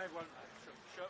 They won't show.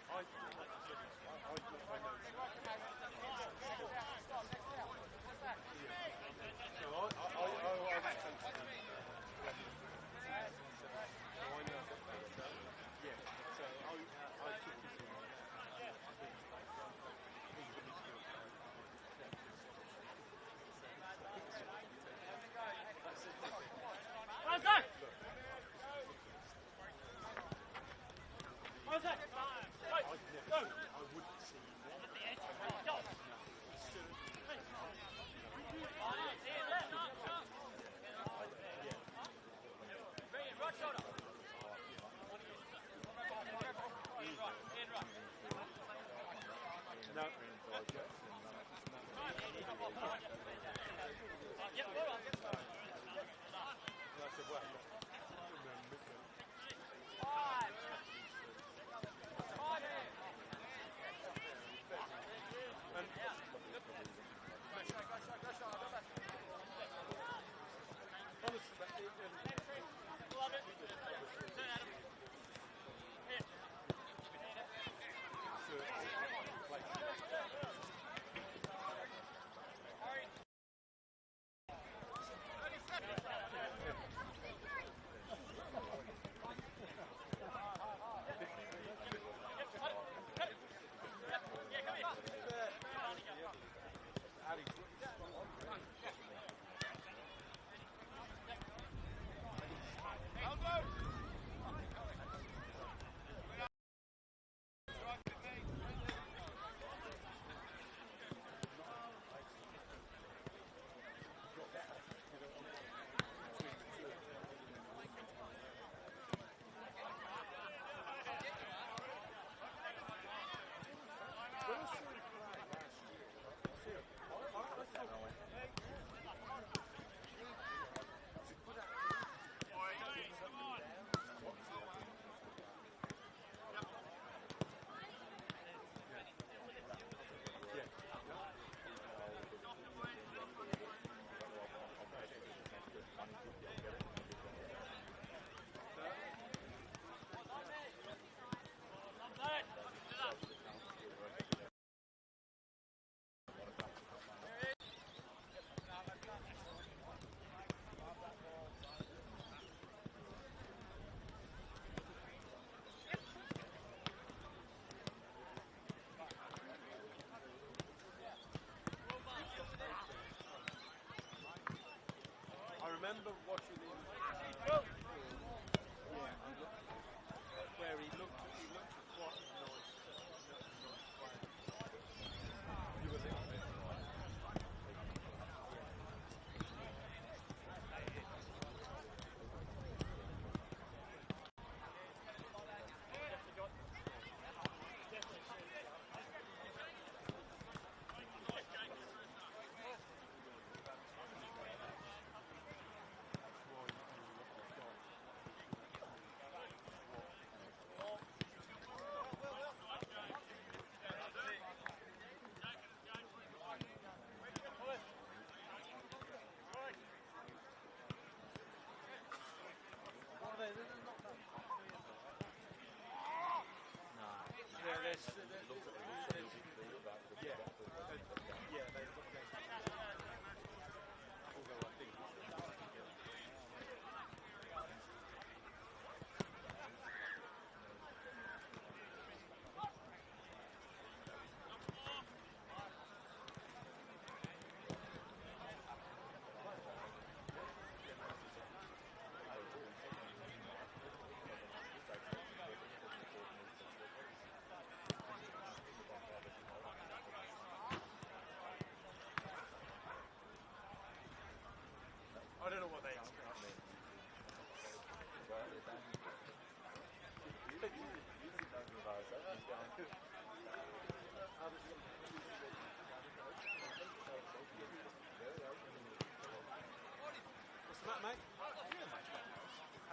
Remember watching him where he looked quite nice. You were there.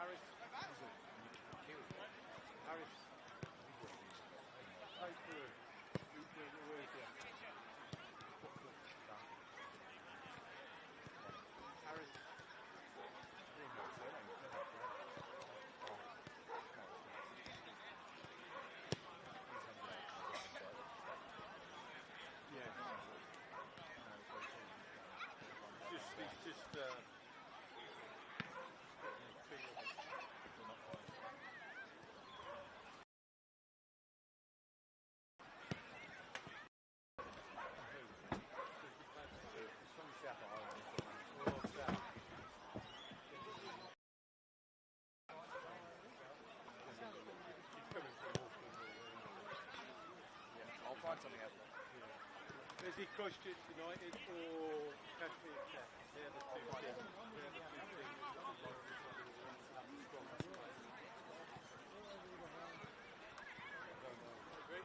Harris. Harris. Right through. Where is it? Harris. Yeah. It's just I'll find something else. is he Christchurch United or Kashmir Tech? They're the two teams. They're the two teams. Agree?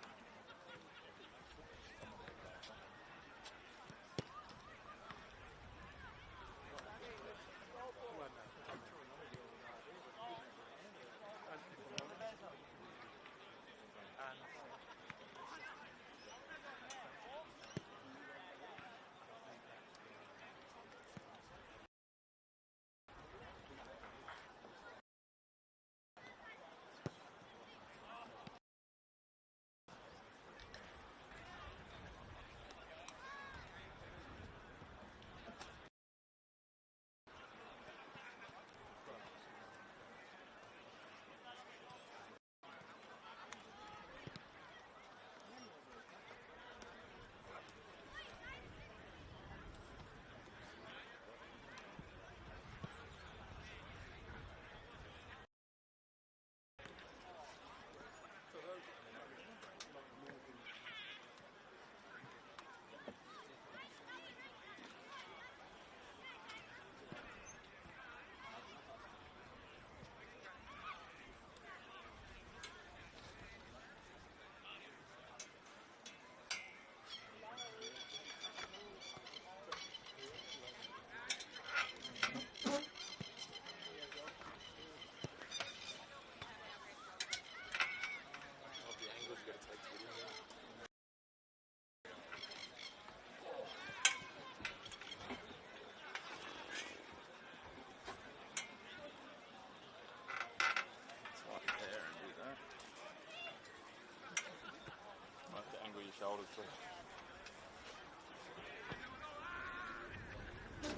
Shoulders, please.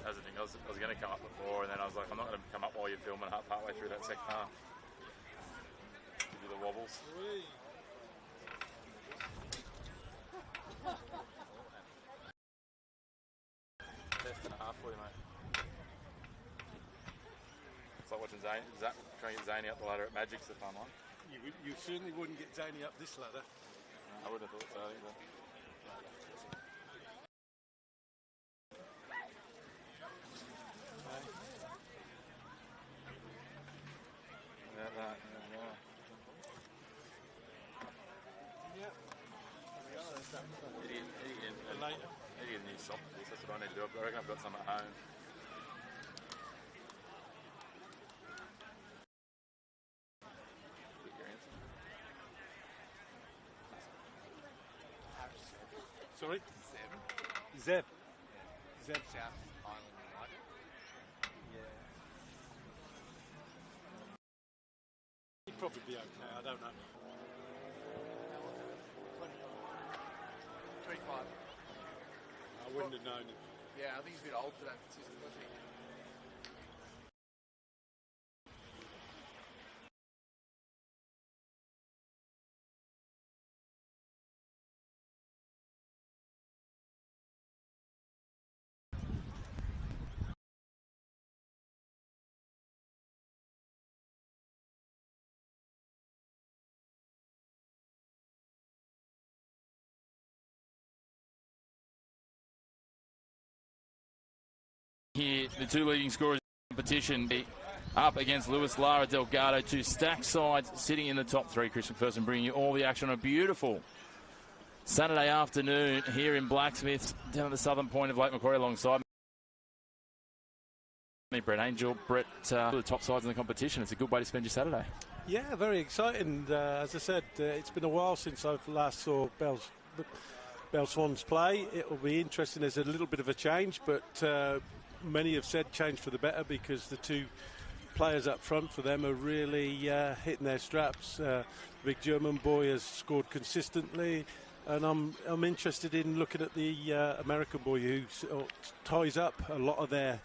That's the thing, I was going to come up before, and then I was like, I'm not going to come up while you're filming partway through that second half. Give you the wobbles. Best and a half for you, mate. It's like watching Zane, trying to get Zaney up the ladder at Magic's the fun one. You certainly wouldn't get Zaney up this ladder. I would have thought so either. Idiot needs soft balls, that's what I need to do. I reckon I've got some at home. Sorry? Zeb. Zeb. South Island United. Yeah. He'd probably be okay, I don't know. 25. I wouldn't have known him. Yeah, I think he's a bit old for that system, wasn't he? Here, the two leading scorers in the competition up against Lewis Lara Delgado, two stacked sides sitting in the top three. Chris McPherson bringing you all the action on a beautiful Saturday afternoon here in Blacksmith, down at the southern point of Lake Macquarie alongside Brett Angel, Brett, the top sides in the competition. It's a good way to spend your Saturday. Yeah, very exciting. As I said, it's been a while since I've last saw Bell Swans play. It will be interesting. There's a little bit of a change, but many have said change for the better because the two players up front for them are really hitting their straps. The big German boy has scored consistently, and I'm interested in looking at the American boy who ties up a lot of their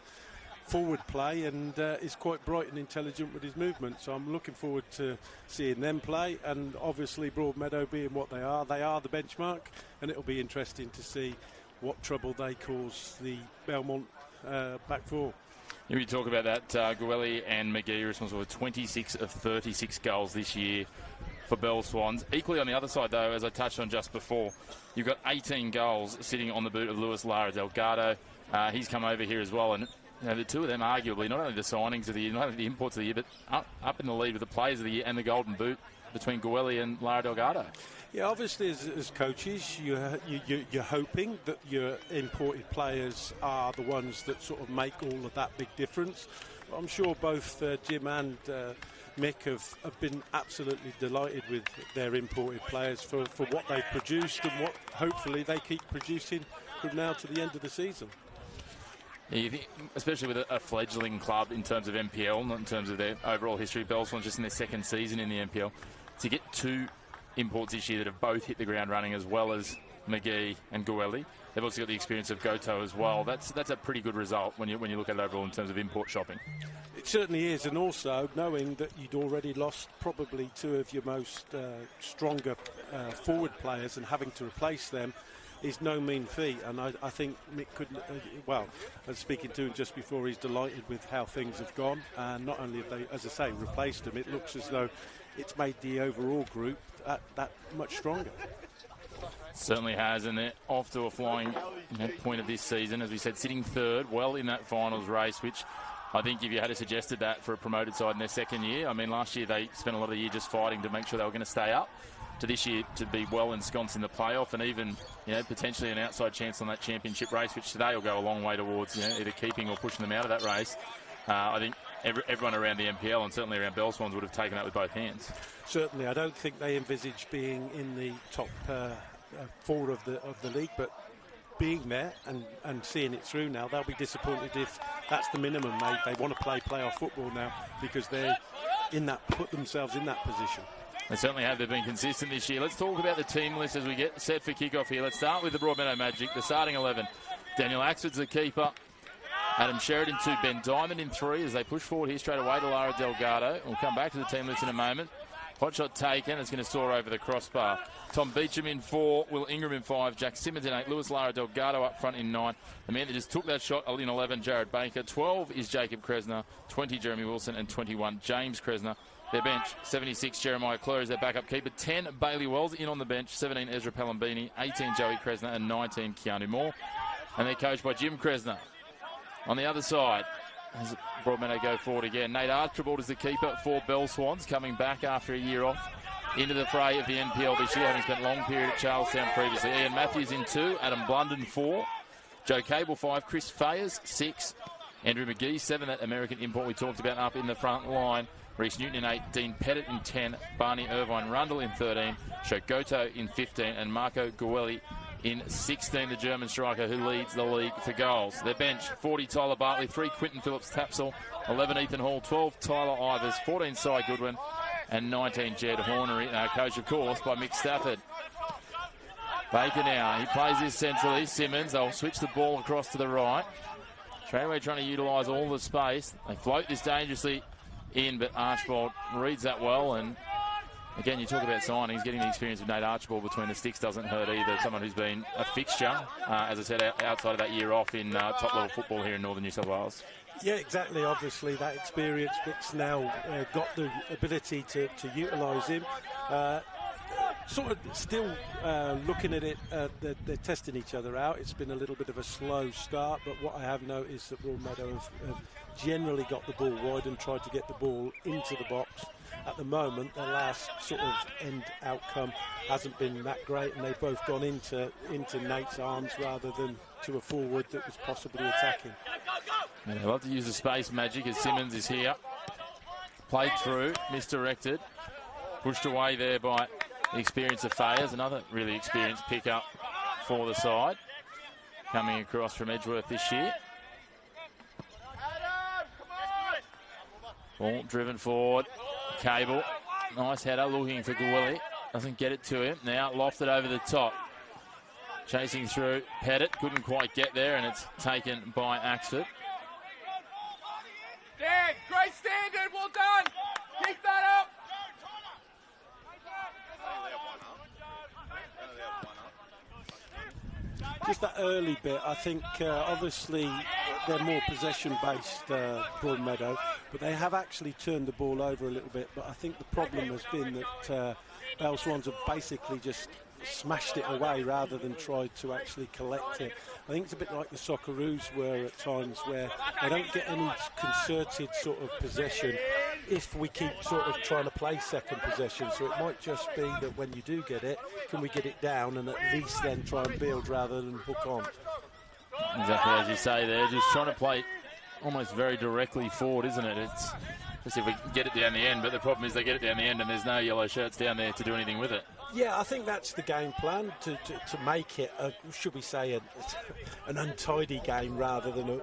forward play and is quite bright and intelligent with his movement. So I'm looking forward to seeing them play, and obviously Broadmeadow being what they are the benchmark, and it'll be interesting to see what trouble they cause the Belmont back four. Here we talk about that, Guelli and McGee responsible for 26 of 36 goals this year for Bell Swans. Equally on the other side, though, as I touched on just before, you've got 18 goals sitting on the boot of Luis Lara Delgado. He's come over here as well, and the two of them arguably not only the signings of the year, not only the imports of the year, but up in the lead with the players of the year and the golden boot between Guelli and Lara Delgado. Yeah, obviously as coaches, you're hoping that your imported players are the ones that sort of make all of that big difference. I'm sure both Jim and Mick have been absolutely delighted with their imported players for what they've produced and what hopefully they keep producing from now to the end of the season. Yeah, you think, especially with a fledgling club in terms of NPL, not in terms of their overall history, Bell Swans just in their second season in the NPL, to get two imports this year that have both hit the ground running, as well as McGee and Guelli. They've also got the experience of Goto as well. That's a pretty good result when you look at it overall in terms of import shopping. It certainly is, and also knowing that you'd already lost probably two of your most stronger forward players, and having to replace them is no mean feat. And I think Mick couldn't. I was speaking to him just before. He's delighted with how things have gone, and not only have they, as I say, replaced them, it looks as though it's made the overall group that much stronger. Certainly has, and they're off to a flying point of this season, as we said, sitting third, well in that finals race, which I think if you had suggested that for a promoted side in their second year, I mean, last year they spent a lot of the year just fighting to make sure they were going to stay up, to this year to be well ensconced in the playoff, and even potentially an outside chance on that championship race, which today will go a long way towards either keeping or pushing them out of that race. I think everyone around the NPL and certainly around Bell Swans would have taken that with both hands. Certainly, I don't think they envisage being in the top four of the league, but being there and seeing it through now, they'll be disappointed if that's the minimum. They want to play playoff football now because they're put themselves in that position. They certainly have. They've been consistent this year. Let's talk about the team list as we get set for kickoff here. Let's start with the Broadmeadow Magic, the starting 11. Daniel Axford's the keeper. Adam Sheridan 2, Ben Diamond in 3 as they push forward here straight away to Lara Delgado. We'll come back to the team list in a moment. Hot shot taken. It's going to soar over the crossbar. Tom Beecham in 4, Will Ingram in 5, Jack Simmons in 8, Luis Lara Delgado up front in 9. The man that just took that shot in 11, Jared Baker. 12 is Jacob Kresner, 20 Jeremy Wilson, and 21 James Kresner. Their bench, 76 Jeremiah Clure is their backup keeper, 10 Bailey Wells in on the bench, 17 Ezra Palambini, 18 Joey Kresner, and 19 Keanu Moore. And they're coached by Jim Kresner. On the other side, as Broadmeadow go forward again, Nate Archibald is the keeper for Bell Swans, coming back after a year off into the fray of the NPL this year, having spent a long period at Charlestown previously. Ian Matthews in 2, Adam Blunden 4, Joe Cable 5, Chris Fayers 6, Andrew McGee 7, that American import we talked about up in the front line. Reece Newton in 8, Dean Pettit in 10, Barney Irvine Rundle in 13, Shogoto in 15, and Marco Guelli in 16, the German striker who leads the league for goals. Their bench, 40 Tyler Bartley, 3 Quinton Phillips Tapsell, 11 Ethan Hall, 12 Tyler Ivers, 14 Cy Goodwin, and 19 Jed Hornery, coached of course by Mick Stafford. Baker now, he plays this centrally. Simmons, they'll switch the ball across to the right. Straight away trying to utilise all the space. They float this dangerously in, but Archibald reads that well, and again, you talk about signings, getting the experience of Nate Archibald between the sticks doesn't hurt either. Someone who's been a fixture, as I said, outside of that year off in top-level football here in northern New South Wales. Yeah, exactly. Obviously, that experience, Mick's now got the ability to utilise him. Sort of still looking at it, they're testing each other out. It's been a little bit of a slow start, but what I have noticed that Broadmeadow have generally got the ball wide and tried to get the ball into the box. At the moment, the last sort of end outcome hasn't been that great, and they've both gone into Nate's arms rather than to a forward that was possibly attacking. And they love to use the space magic as Simmons is here. Played through, misdirected. Pushed away there by the experience of Fayers. Another really experienced pickup for the side. Coming across from Edgeworth this year. Ball driven forward. Cable. Nice header looking for Gwilly. Doesn't get it to him. Now lofted over the top. Chasing through Pettit. Couldn't quite get there, and it's taken by Axford. Dan, great standard, well done. Keep that up. Just that early bit, I think obviously they're more possession-based, Broadmeadow, but they have actually turned the ball over a little bit. But I think the problem has been that Bell Swans have basically just smashed it away rather than tried to actually collect it. I think it's a bit like the Socceroos were at times, where they don't get any concerted sort of possession if we keep sort of trying to play second possession. So it might just be that when you do get it, can we get it down and at least then try and build rather than hook on. Exactly as you say there, just trying to play almost very directly forward, isn't it? It's just if we get it down the end, but the problem is they get it down the end and there's no yellow shirts down there to do anything with it. Yeah, I think that's the game plan, to make it, should we say, an untidy game rather than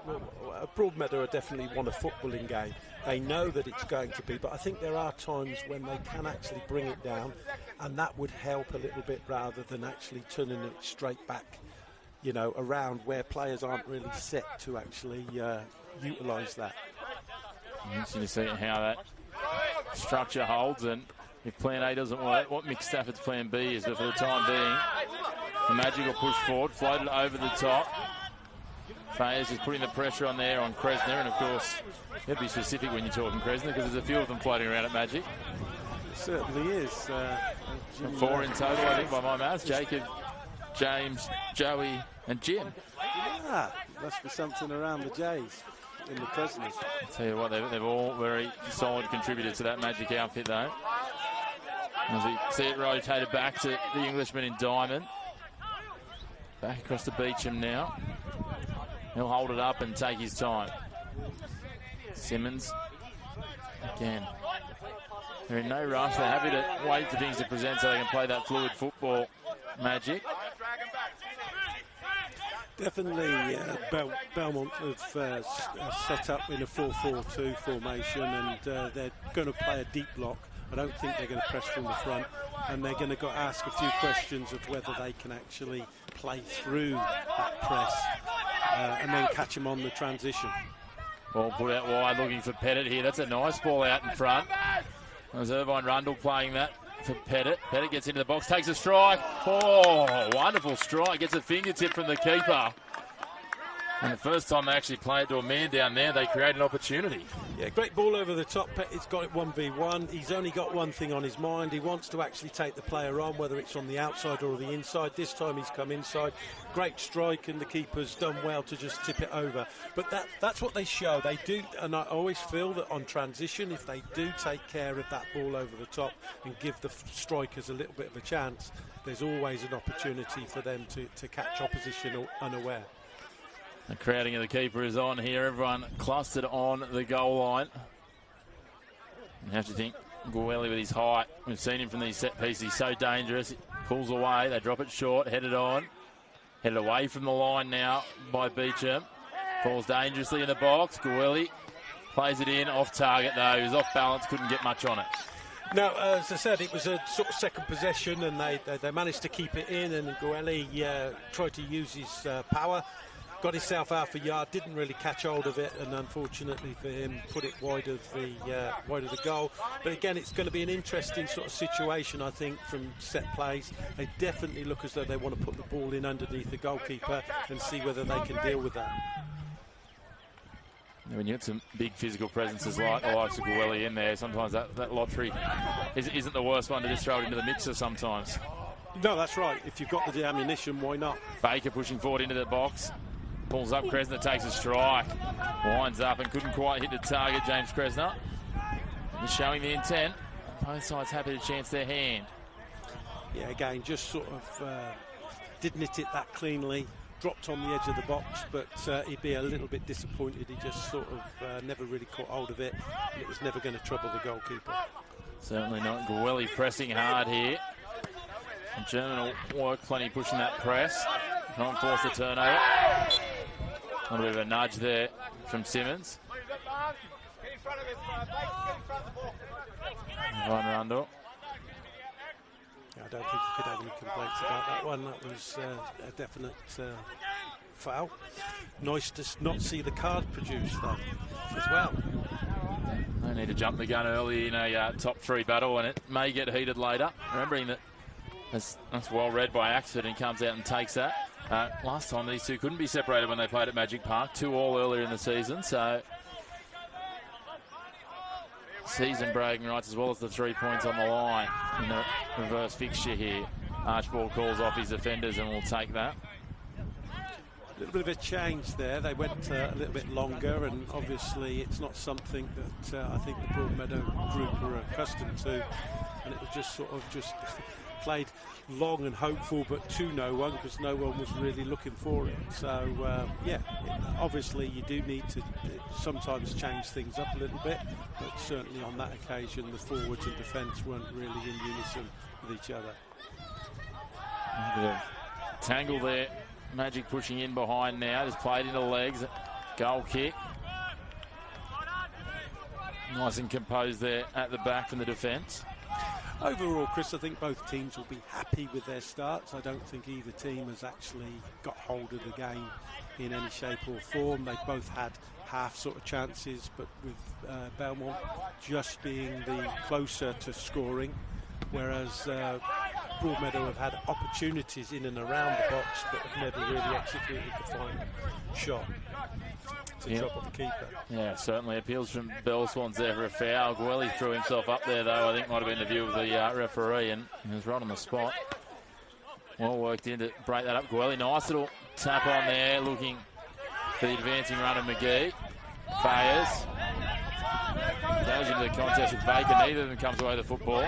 a Broadmeadow are definitely want a footballing game. They know that it's going to be, but I think there are times when they can actually bring it down, and that would help a little bit rather than actually turning it straight back, you know, around where players aren't really set to actually utilise that. Interesting to see how that structure holds, and if plan A doesn't work, what Mick Stafford's plan B is. But for the time being, the Magic will push forward, floated over the top. Fayers is putting the pressure on there on Kresner, and of course, you have to be specific when you're talking Kresner, because there's a few of them floating around at Magic. It certainly is. 4 in total, I think, by my maths. Jacob, James, Joey, and Jim. Yeah, must be something around the Jays in the Kresners. I'll tell you what, they've all very solid contributors to that Magic outfit, though. As we see it rotated back to the Englishman in diamond. Back across to Beecham now. He'll hold it up and take his time. Simmons again. They're in no rush. They're happy to wait for things to present so they can play that fluid football, Magic. Definitely Belmont have set up in a 4-4-2 formation, and they're going to play a deep block. I don't think they're going to press from the front, and they're going to ask a few questions of whether they can actually play through that press and then catch them on the transition. Ball put out wide, looking for Pettit here. That's a nice ball out in front. There's Irvine Rundle playing that for Pettit. Pettit gets into the box, takes a strike. Oh, wonderful strike. Gets a fingertip from the keeper. And the first time they actually play it to a man down there, they create an opportunity. Yeah, great ball over the top. Pettit's got it 1v1. He's only got one thing on his mind. He wants to actually take the player on, whether it's on the outside or the inside. This time he's come inside. Great strike, and the keeper's done well to just tip it over. But that's what they show. They do, and I always feel that on transition, if they do take care of that ball over the top and give the strikers a little bit of a chance, there's always an opportunity for them to catch opposition unaware. The crowding of the keeper is on here. Everyone clustered on the goal line. You have to think Gwelly with his height. We've seen him from these set pieces. He's so dangerous. He pulls away. They drop it short. Headed on. Headed away from the line now by Beecham. Falls dangerously in the box. Gwelly plays it in. Off target though. He was off balance. Couldn't get much on it. No, as I said, it was a sort of second possession, and they managed to keep it in, and Gwelly tried to use his power. Got himself half a yard, didn't really catch hold of it, and unfortunately for him, put it wide of the goal. But again, it's going to be an interesting sort of situation, I think, from set plays. They definitely look as though they want to put the ball in underneath the goalkeeper and see whether they can deal with that. When you get some big physical presences like the likes of Gwelly in there, sometimes that lottery isn't the worst one to just throw it into the mixer sometimes. No, that's right. If you've got the ammunition, why not? Baker pushing forward into the box. Pulls up, Kresner takes a strike. Winds up and couldn't quite hit the target, James Kresner. Just showing the intent. Both sides happy to chance their hand. Yeah, again, just sort of didn't hit it that cleanly. dropped on the edge of the box, but he'd be a little bit disappointed. He just sort of never really caught hold of it, and it was never going to trouble the goalkeeper. Certainly not. Gwelly pressing hard here. And German will work plenty pushing that press. Can't force the turnover. A little bit of a nudge there from Simmons. Van Rundle. I don't think you could have any complaints about that one. That was a definite foul. Nice to not see the card produced though, as well. No need to jump the gun early in a top 3 battle, and it may get heated later. Remembering that that's well read by accident, and comes out and takes that. Last time these two couldn't be separated when they played at Magic Park, 2-2 earlier in the season, so season bragging rights as well as the 3 points on the line in the reverse fixture here. Archibald calls off his defenders and will take that. A little bit of a change there. They went a little bit longer, and obviously it's not something that I think the Broadmeadow group are accustomed to, and it was just sort of played long and hopeful, but to no one, because no one was really looking for it. So obviously you do need to sometimes change things up a little bit, but certainly on that occasion the forwards and defence weren't really in unison with each other. A bit of tangle there. Magic pushing in behind now, just played into legs. Goal kick. Nice and composed there at the back from the defence. Overall, Chris, I think both teams will be happy with their starts. I don't think either team has actually got hold of the game in any shape or form. They've both had half sort of chances, but with Belmont just being the closer to scoring, whereas Broadmeadow have had opportunities in and around the box, but have never really executed the final shot to drop off the keeper. Yeah, certainly appeals from Bell Swans there for a foul. Gwelly threw himself up there, though. I think might have been the view of the referee, and he was right on the spot. Well worked in to break that up. Gwelly, nice little tap on there, looking for the advancing run of McGee. Fires. Goes into the contest with Baker. Neither of them comes away with the football.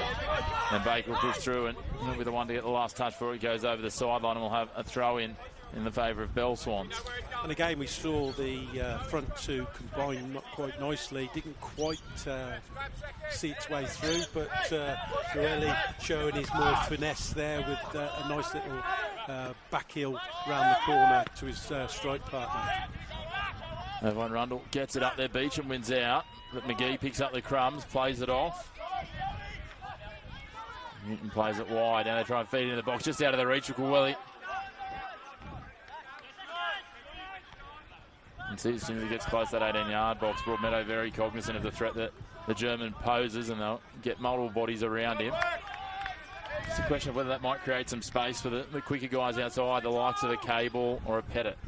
And Baker will push through, and he'll be the one to get the last touch before he goes over the sideline, and we'll have a throw in the favour of Bell Swans. And again, we saw the front two combine not quite nicely. Didn't quite see its way through, but really showing his more finesse there with a nice little back heel round the corner to his strike partner. Van Rundle gets it up there. Beecham wins out, but McGee picks up the crumbs, plays it off. Newton plays it wide, and they try and feed it in the box, just out of the reach of Gwelly. And see, as soon as he gets close to that 18-yard box, Broadmeadow very cognizant of the threat that the German poses, and they'll get multiple bodies around him. It's a question of whether that might create some space for the quicker guys outside, the likes of a Cable or a Pettit.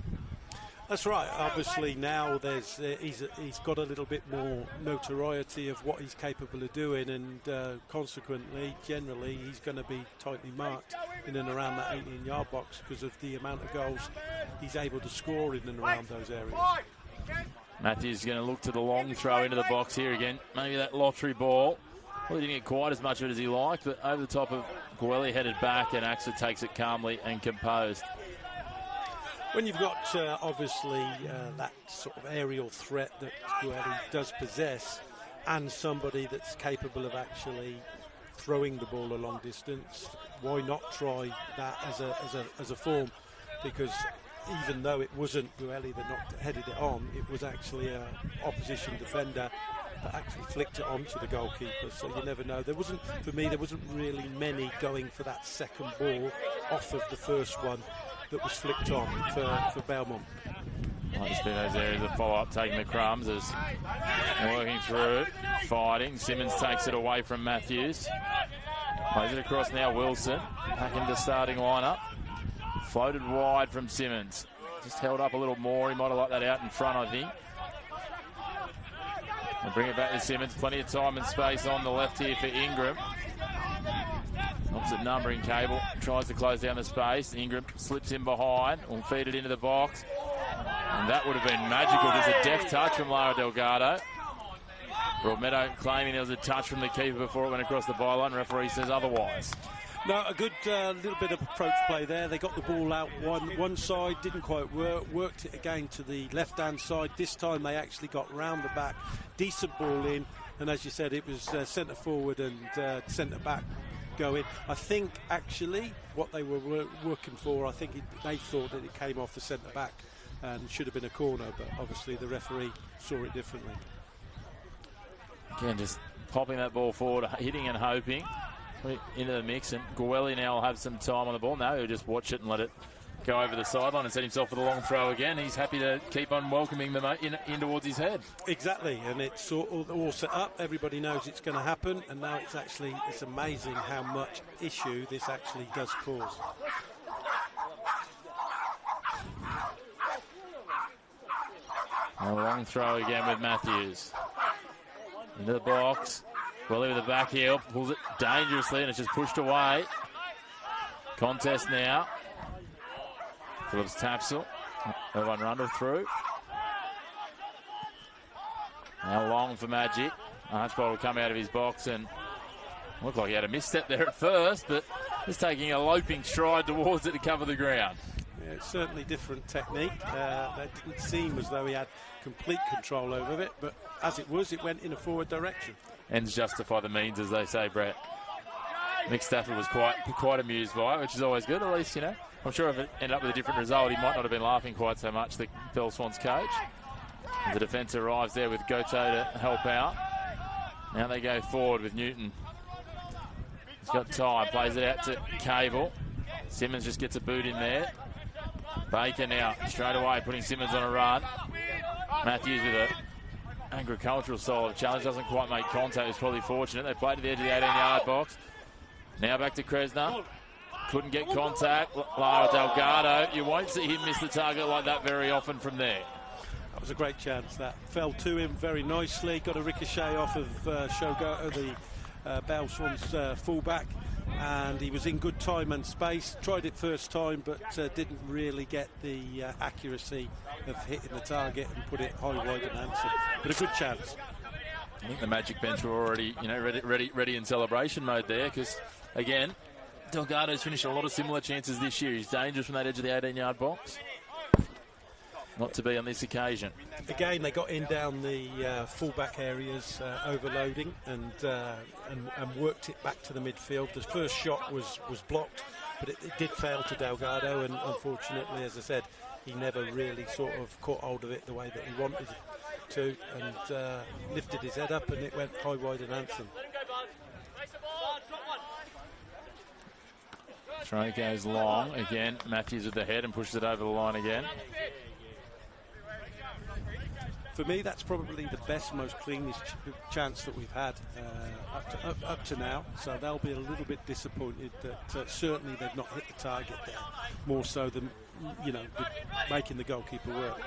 That's right. Obviously now he's got a little bit more notoriety of what he's capable of doing, and consequently, generally, he's going to be tightly marked in and around that 18-yard box because of the amount of goals he's able to score in and around those areas. Matthews is going to look to the long throw into the box here again. Maybe that lottery ball. Well, he didn't get quite as much of it as he liked, but over the top of Gwelly, headed back, and Axford takes it calmly and composed. When you've got, obviously, that sort of aerial threat that Gwelly does possess, and somebody that's capable of actually throwing the ball a long distance, why not try that as a form? Because even though it wasn't Gwelly that headed it on, it was actually an opposition defender that actually flicked it onto the goalkeeper. So you never know. There wasn't really many going for that second ball off of the first one that was flicked on for Belmont. Might just be those areas of follow-up, taking the crumbs as working through, fighting. Simmons takes it away from Matthews. Plays it across now, Wilson. Back into starting lineup. Floated wide from Simmons. Just held up a little more. He might have liked that out in front, I think. And bring it back to Simmons. Plenty of time and space on the left here for Ingram. Opposite numbering Cable. Tries to close down the space. Ingram slips in behind. Will feed it into the box. And that would have been magical. Just a deft touch from Lara Delgado. Broadmeadow claiming there was a touch from the keeper before it went across the byline. Referee says otherwise. No, a good little bit of approach play there. They got the ball out one side, didn't quite work, worked it again to the left-hand side. This time they actually got round the back, decent ball in, and as you said, it was centre forward and centre back going. I think actually what they were working for, I think they thought that it came off the centre back and should have been a corner, but obviously the referee saw it differently. Again, just popping that ball forward, hitting and hoping. Into the mix, and Gwelly now will have some time on the ball. No, he'll just watch it and let it go over the sideline and set himself for the long throw again. He's happy to keep on welcoming them in towards his head. Exactly, and it's all set up. Everybody knows it's going to happen, and now it's amazing how much issue this actually does cause. A long throw again with Matthews. Into the box. Well, with the back heel, pulls it dangerously, and it's just pushed away. Contest now. Phillips Tapsell. Irvine Rundle through. Now long for Magic. Archbold will come out of his box and looked like he had a misstep there at first, but just taking a loping stride towards it to cover the ground. Yeah, it's certainly different technique. That didn't seem as though he had complete control over it, but as it was, it went in a forward direction. Ends justify the means, as they say, Brett. Mick Stafford was quite amused by it, which is always good, at least, you know. I'm sure if it ended up with a different result, he might not have been laughing quite so much, the Bell Swans coach. The defence arrives there with Goto to help out. Now they go forward with Newton. He's got time, plays it out to Cable. Simmons just gets a boot in there. Baker now, straight away, putting Simmons on a run. Matthews with a agricultural style of challenge, doesn't quite make contact. It's probably fortunate. They played to the edge of the 18-yard box. Now back to Kresner. Couldn't get contact. Lara Delgado. You won't see him miss the target like that very often from there. That was a great chance. That fell to him very nicely. Got a ricochet off of the Bell Swans fullback, and he was in good time and space. Tried it first time, but didn't really get the accuracy of hitting the target and put it high, wide and answered. But a good chance. I think the Magic bench were already, ready in celebration mode there, because again, Delgado's finished a lot of similar chances this year. He's dangerous from that edge of the 18-yard box. Not to be on this occasion. Again, they got in down the fullback areas, overloading, and worked it back to the midfield. The first shot was blocked, but it did fail to Delgado, and unfortunately, as I said, he never really sort of caught hold of it the way that he wanted to, and lifted his head up, and it went high, wide and answered. Throw goes long again. Matthews with the head and pushes it over the line again. For me, that's probably the best, most cleanest chance that we've had up to now. So they'll be a little bit disappointed that certainly they've not hit the target there, more so than making the goalkeeper work.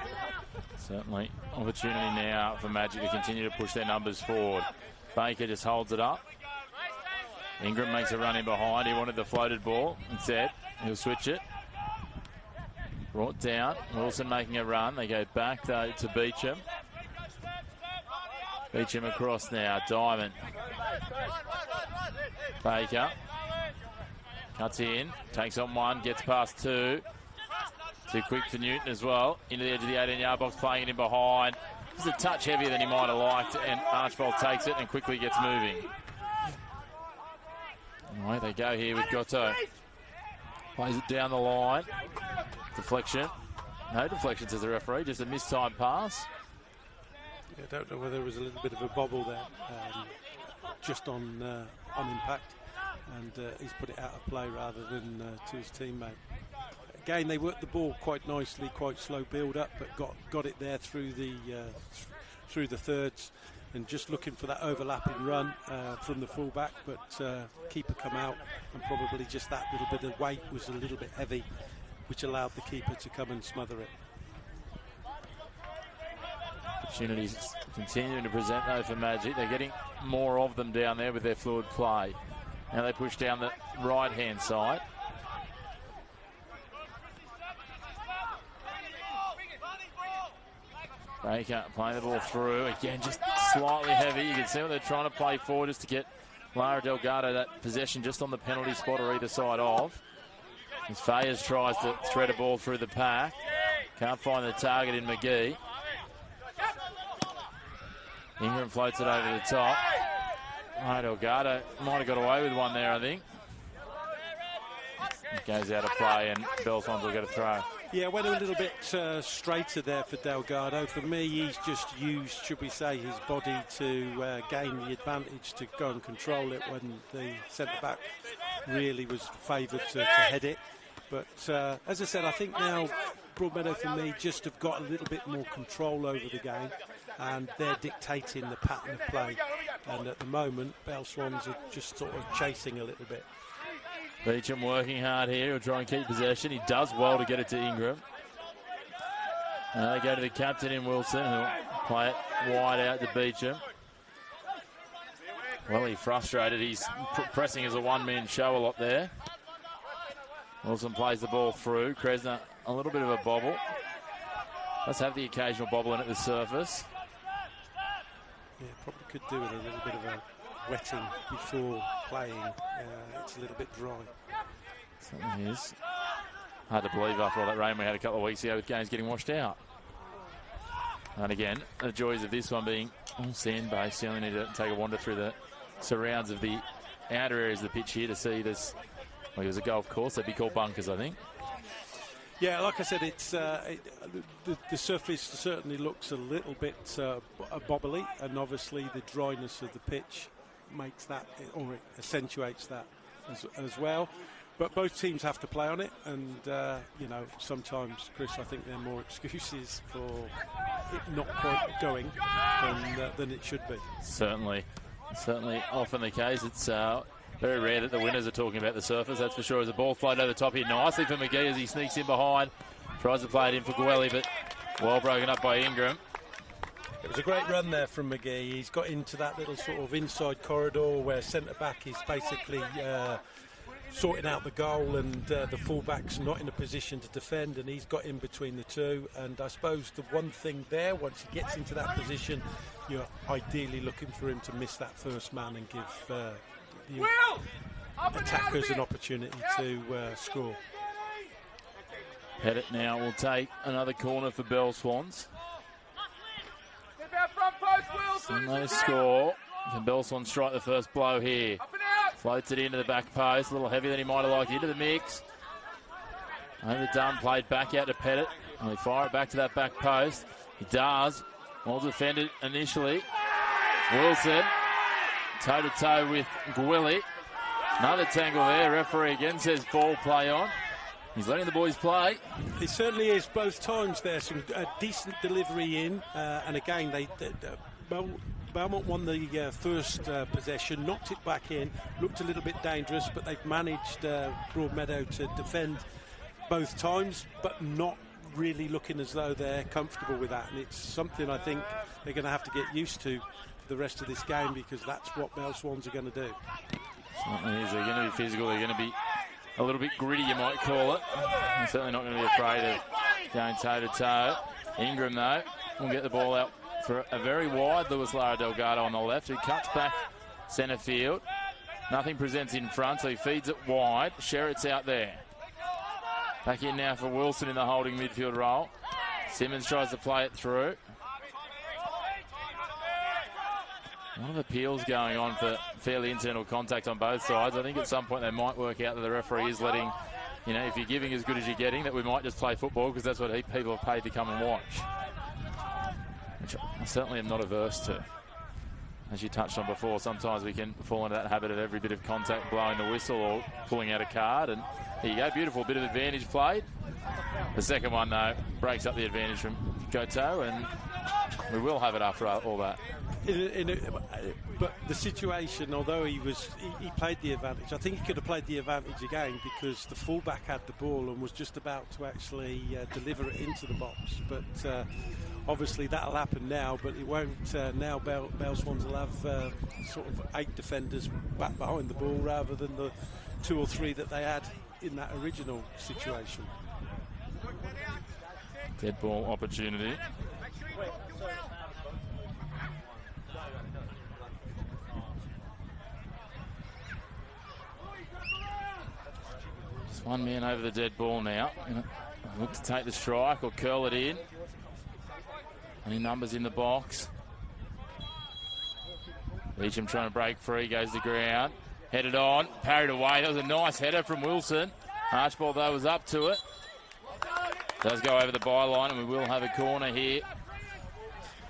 Certainly opportunity now for Magic to continue to push their numbers forward. Baker just holds it up. Ingram makes a run in behind. He wanted the floated ball. Instead, he'll switch it. Brought down. Wilson making a run. They go back though to Beecham. Beecham across now. Diamond. Baker. Cuts in. Takes on one. Gets past two. Too quick for Newton as well. Into the edge of the 18-yard box. Playing it in behind. Just a touch heavier than he might have liked. And Archbold takes it and quickly gets moving. Anyway, they go here with Goto. Plays it down the line. Deflection. No deflection, says the referee. Just a mistimed pass. Yeah, I don't know whether there was a little bit of a bobble there, just on impact, and he's put it out of play rather than to his teammate. Again, they worked the ball quite nicely, quite slow build-up, but got it there through the thirds, and just looking for that overlapping run from the fullback, but keeper come out, and probably just that little bit of weight was a little bit heavy, which allowed the keeper to come and smother it. Opportunities continuing to present though for Magic. They're getting more of them down there with their fluid play. Now they push down the right-hand side. Baker playing the ball through. Again, just slightly heavy. You can see what they're trying to play forward just to get Lara Delgado that possession just on the penalty spot or either side of. As Fayers tries to thread a ball through the pack. Can't find the target in McGee. Ingram floats it over the top. Lara Delgado might have got away with one there, I think. It goes out of play and Belmont will get a throw. Yeah, went a little bit straighter there for Delgado. For me, he's just used, should we say, his body to gain the advantage to go and control it when the centre-back really was favoured to head it. But as I said, I think now Broadmeadow, for me, just have got a little bit more control over the game, and they're dictating the pattern of play. And at the moment, Bell Swans are just sort of chasing a little bit. Beecham working hard here. He'll try and keep possession. He does well to get it to Ingram. They go to the captain in Wilson, who'll play it wide out to Beecham. Well, he's frustrated. He's pressing as a one-man show a lot there. Wilson plays the ball through. Kresner, a little bit of a bobble. Let's have the occasional bobble in at the surface. Yeah, probably could do with a little bit of a wetting before playing. It's a little bit dry. Certainly is. Hard to believe after all that rain we had a couple of weeks ago with games getting washed out. And again, the joys of this one being all sand-based. You only need to take a wander through the surrounds of the outer areas of the pitch here to see this. Well, it was a golf course. They'd be called bunkers, I think. Yeah, like I said, it's the surface certainly looks a little bit bobbly, and obviously the dryness of the pitch makes that, or it accentuates that as well. But both teams have to play on it, and you know, sometimes, Chris, I think there are more excuses for it not quite going than it should be. Certainly often the case. It's very rare that the winners are talking about the surface, that's for sure. As the ball floated over the top here nicely for McGee as he sneaks in behind. Tries to play it in for Gwelly, but well broken up by Ingram. It was a great run there from McGee. He's got into that little sort of inside corridor where centre-back is basically sorting out the goal, and the full-back's not in a position to defend, and he's got in between the two. And I suppose the one thing there, once he gets into that position, you're ideally looking for him to miss that first man and give the attackers an opportunity to score. Pettit now will take another corner for Bell Swans. No score. Can Bell Swans strike the first blow here? Floats it into the back post. A little heavier than he might have liked. Into the mix. Overdone. Played back out to Pettit. And we fire it back to that back post. He does. Well defended initially. Wilson. Toe-to-toe with Gwilly. Another tangle there. Referee again says ball play on. He's letting the boys play. It certainly is. Both times there, some decent delivery in. And again, Belmont won the first possession, knocked it back in, looked a little bit dangerous, but they've managed Broadmeadow to defend both times, but not really looking as though they're comfortable with that. And it's something I think they're going to have to get used to for the rest of this game, because that's what Bell Swans are going to do. Certainly is. They're going to be physical. They're going to be a little bit gritty, you might call it. They're certainly not going to be afraid of going toe-to-toe. Ingram, though, will get the ball out for a very wide Lewis Lara Delgado on the left, who cuts back centre field. Nothing presents in front, so he feeds it wide. Sherritt's out there. Back in now for Wilson in the holding midfield role. Simmons tries to play it through. A lot of appeals going on for fairly incidental contact on both sides. I think at some point they might work out that the referee is letting, you know, if you're giving as good as you're getting, that we might just play football, because that's what people have paid to come and watch. Which I certainly am not averse to. As you touched on before, sometimes we can fall into that habit of every bit of contact blowing the whistle or pulling out a card. And here you go, beautiful bit of advantage played. The second one, though, breaks up the advantage from Goto, and we will have it after all that. But the situation, although he played the advantage, I think he could have played the advantage again, because the fullback had the ball and was just about to actually deliver it into the box. But obviously that'll happen now, but it won't now. Bell Swans will have sort of 8 defenders back behind the ball rather than the 2 or 3 that they had in that original situation. Dead ball opportunity. One man over the dead ball now. Look to take the strike or curl it in. Any numbers in the box. Beecham trying to break free, goes to ground. Headed on, parried away. That was a nice header from Wilson. Archibald, though, was up to it. Does go over the byline, and we will have a corner here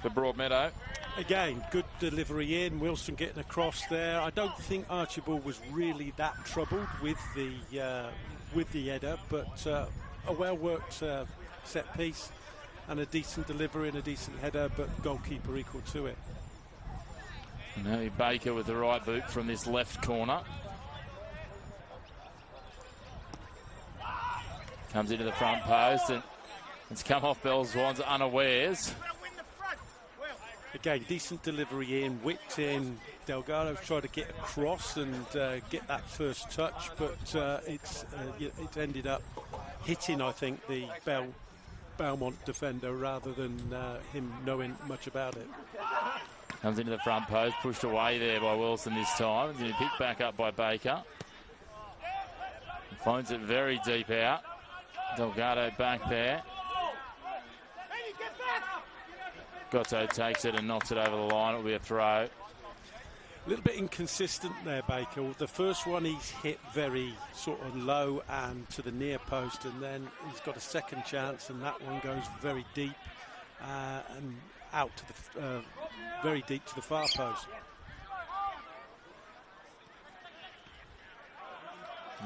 for Broadmeadow. Again, good delivery in. Wilson getting across there. I don't think Archibald was really that troubled with the header, but a well-worked set piece and a decent delivery and a decent header, but goalkeeper equal to it. Now Baker with the right boot from this left corner. Comes into the front post, and it's come off Swans unawares. Again, decent delivery in, whipped in. Delgado's tried to get across and get that first touch, but it ended up hitting, I think, the Belmont defender rather than him knowing much about it. Comes into the front post, pushed away there by Wilson this time. It's going to be picked back up by Baker. He finds it very deep out. Delgado back there. Gotto takes it and knocks it over the line. It'll be a throw. A little bit inconsistent there, Baker. The first one he's hit very sort of low and to the near post, and then he's got a second chance, and that one goes very deep and out to the very deep to the far post.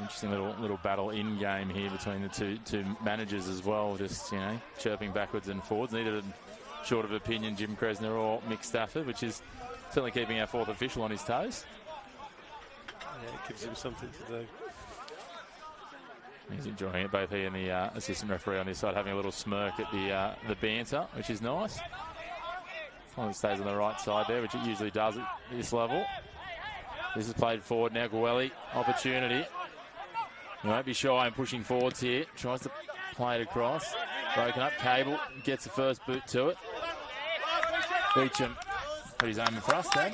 Interesting little battle in game here between the two managers as well. Just chirping backwards and forwards. Neither short of opinion, Jim Kresner or Mick Stafford, which is certainly keeping our fourth official on his toes. Yeah, it gives him something to do. He's enjoying it, both he and the assistant referee on his side having a little smirk at the banter, which is nice. As long as it stays on the right side there, which it usually does at this level. This is played forward now. Gwelly, opportunity. He won't be shy in pushing forwards here. Tries to play it across. Broken up. Cable gets the first boot to it. Beecham put his aim in thrust then.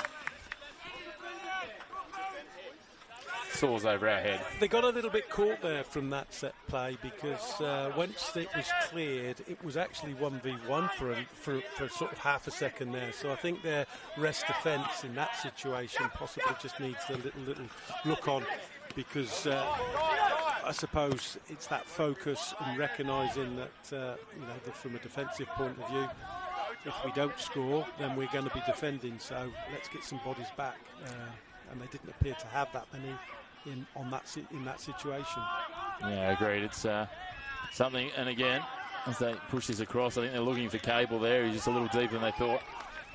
Soars over our head. They got a little bit caught there from that set play because once it was cleared, it was actually 1v1 for sort of half a second there. So I think their rest defence in that situation possibly just needs a little look on, because I suppose it's that focus and recognising that from a defensive point of view, if we don't score, then we're going to be defending. So let's get some bodies back, and they didn't appear to have that many in that situation. Yeah, agreed. It's something, and again, as they push this across, I think they're looking for Cable there. He's just a little deeper than they thought.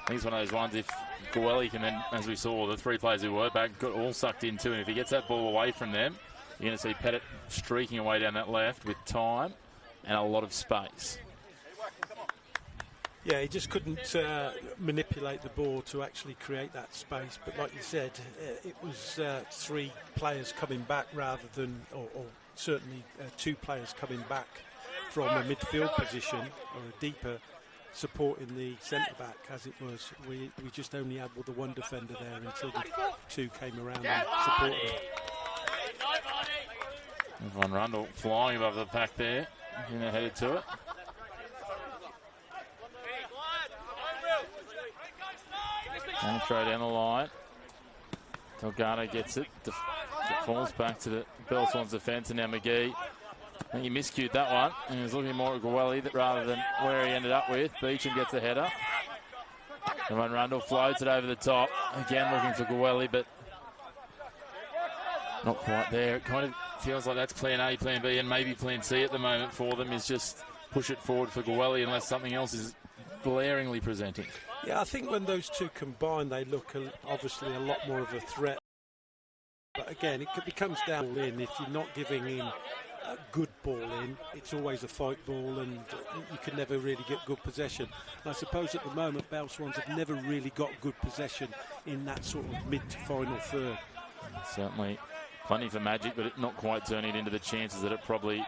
I think it's one of those ones, if Gwelly can then, as we saw, the three players who were back got all sucked in too, and if he gets that ball away from them, you're going to see Pettit streaking away down that left with time and a lot of space. Yeah, he just couldn't manipulate the ball to actually create that space. But like you said, it was three players coming back rather than, or certainly two players coming back from a midfield position or a deeper supporting the centre-back as it was. We just only had the one defender there until the two came around and supported him. Van Rundle flying above the pack there, headed to it. One throw down the line. Delgado gets it. Falls back to the Swans defence, and now McGee. I think he miscued that one, and he was looking more at Gwelly rather than where he ended up with. Beecham gets the header. And Van Rundle floats it over the top. Again looking for Gwelly, but not quite there. It kind of feels like that's plan A, plan B, and maybe plan C at the moment for them, is just push it forward for Gwelly unless something else is glaringly presenting. Yeah, I think when those two combine, they look obviously a lot more of a threat. But again, it becomes down in. If you're not giving in a good ball in, it's always a fight ball, and you can never really get good possession. And I suppose at the moment, Bell Swans have never really got good possession in that sort of mid to final third. Certainly plenty for magic, but not quite turning it into the chances that it probably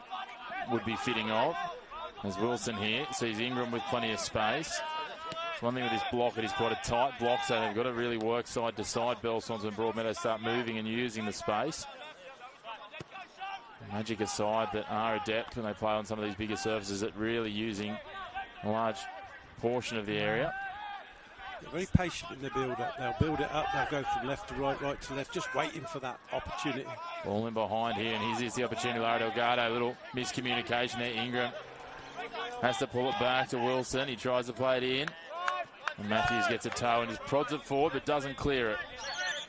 would be fitting of. As Wilson here sees Ingram with plenty of space. One thing with this block, it is quite a tight block, so they've got to really work side to side. Bell Swans and Broadmeadow start moving and using the space. Magic aside, that are adept when they play on some of these bigger surfaces at really using a large portion of the area. They're very patient in their build-up. They'll build it up, they'll go from left to right, right to left, just waiting for that opportunity. Ball in behind here, and here's the opportunity. Lara Delgado, a little miscommunication there. Ingram has to pull it back to Wilson. He tries to play it in. And Matthews gets a toe and just prods it forward, but doesn't clear it.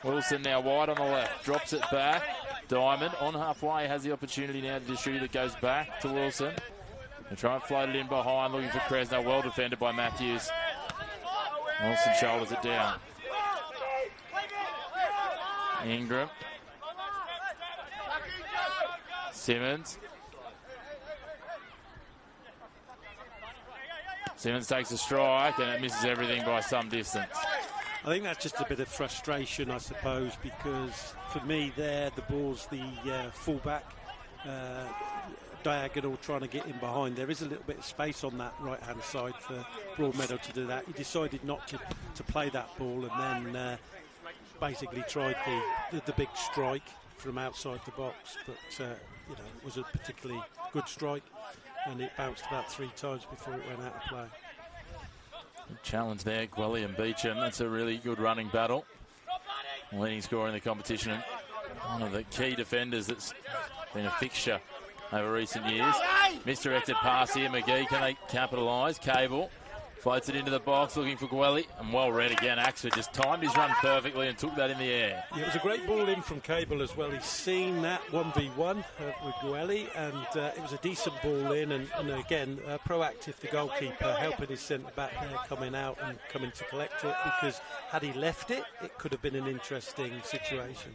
Wilson now wide on the left, drops it back. Diamond on halfway has the opportunity now to distribute. It goes back to Wilson. They try and float it in behind, looking for Krasner. Well defended by Matthews. Wilson shoulders it down. Ingram. Simmons. Simmons takes a strike and it misses everything by some distance. I think that's just a bit of frustration, I suppose, because for me there, the ball's the fullback diagonal trying to get in behind. There is a little bit of space on that right-hand side for Broadmeadow to do that. He decided not to play that ball and then basically tried the big strike from outside the box. But, you know, it was a particularly good strike and it bounced about 3 times before it went out of play. Good challenge there, Gwelly and Beecham. That's a really good running battle. Leading scorer in the competition and one of the key defenders that's been a fixture over recent years. Misdirected pass here, McGee, can they capitalise? Cable floats it into the box, looking for Gwelly, and well read again. Axford just timed his run perfectly and took that in the air. Yeah, it was a great ball in from Cable as well. He's seen that 1v1 with Gwelly, and it was a decent ball in, and again, proactive, the goalkeeper, helping his centre-back there coming out and coming to collect it, because had he left it, it could have been an interesting situation.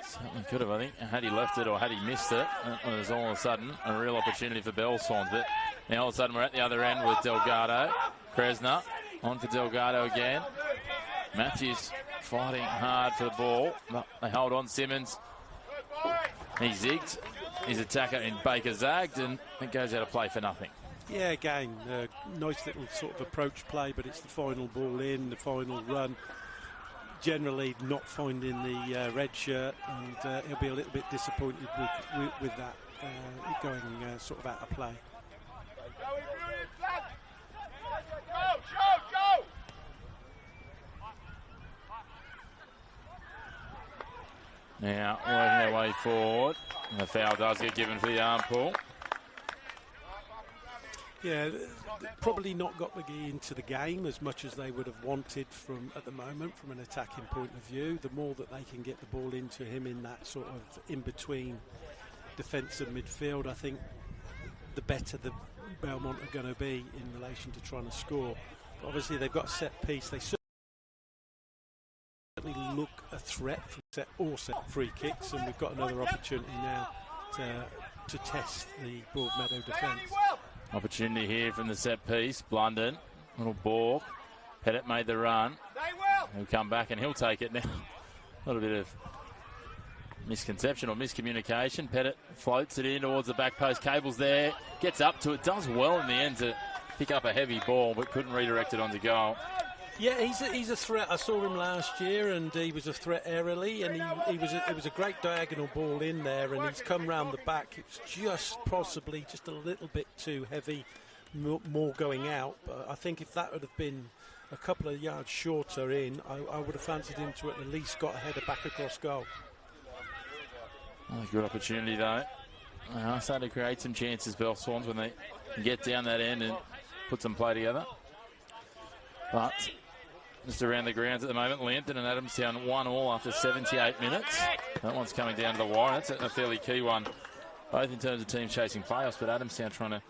Certainly could have, I think. Had he left it or had he missed it, it was all of a sudden a real opportunity for Bell Swans. But now all of a sudden we're at the other end with Delgado. Krasner on for Delgado again. Matthews fighting hard for the ball. But they hold on. Simmons. He zigged. His attacker in Baker zagged, and it goes out of play for nothing. Yeah, again, nice little sort of approach play, but it's the final ball in, the final run. Generally not finding the red shirt, and he'll be a little bit disappointed with that going sort of out of play. Now working their way forward, and the foul does get given for the arm pull. Yeah, probably not got McGee into the game as much as they would have wanted from at the moment from an attacking point of view. The more that they can get the ball into him in that sort of in-between defence and midfield, I think the better the Belmont are going to be in relation to trying to score. But obviously they've got a set piece. They certainly look a threat from set free kicks, and we've got another opportunity now to test the Broadmeadow defence. Opportunity here from the set piece. Blunden, little ball. Pettit made the run. He'll come back and he'll take it now. A little bit of misconception or miscommunication. Pettit floats it in towards the back post. Cable's there, gets up to it, does well in the end to pick up a heavy ball, but couldn't redirect it onto goal. Yeah, he's a threat. I saw him last year, and he was a threat aerially, and it was a great diagonal ball in there, and he's come round the back. It's just possibly just a little bit too heavy, more going out. But I think if that would have been a couple of yards shorter in, I would have fancied him to at least got a header back across goal. Oh, good opportunity though. Starting to create some chances, Bell Swans, when they can get down that end and put some play together. But just around the grounds at the moment, Lambton and Adamstown 1-1 after 78 minutes. That one's coming down to the wire. That's a fairly key one, both in terms of teams chasing playoffs, but Adamstown trying to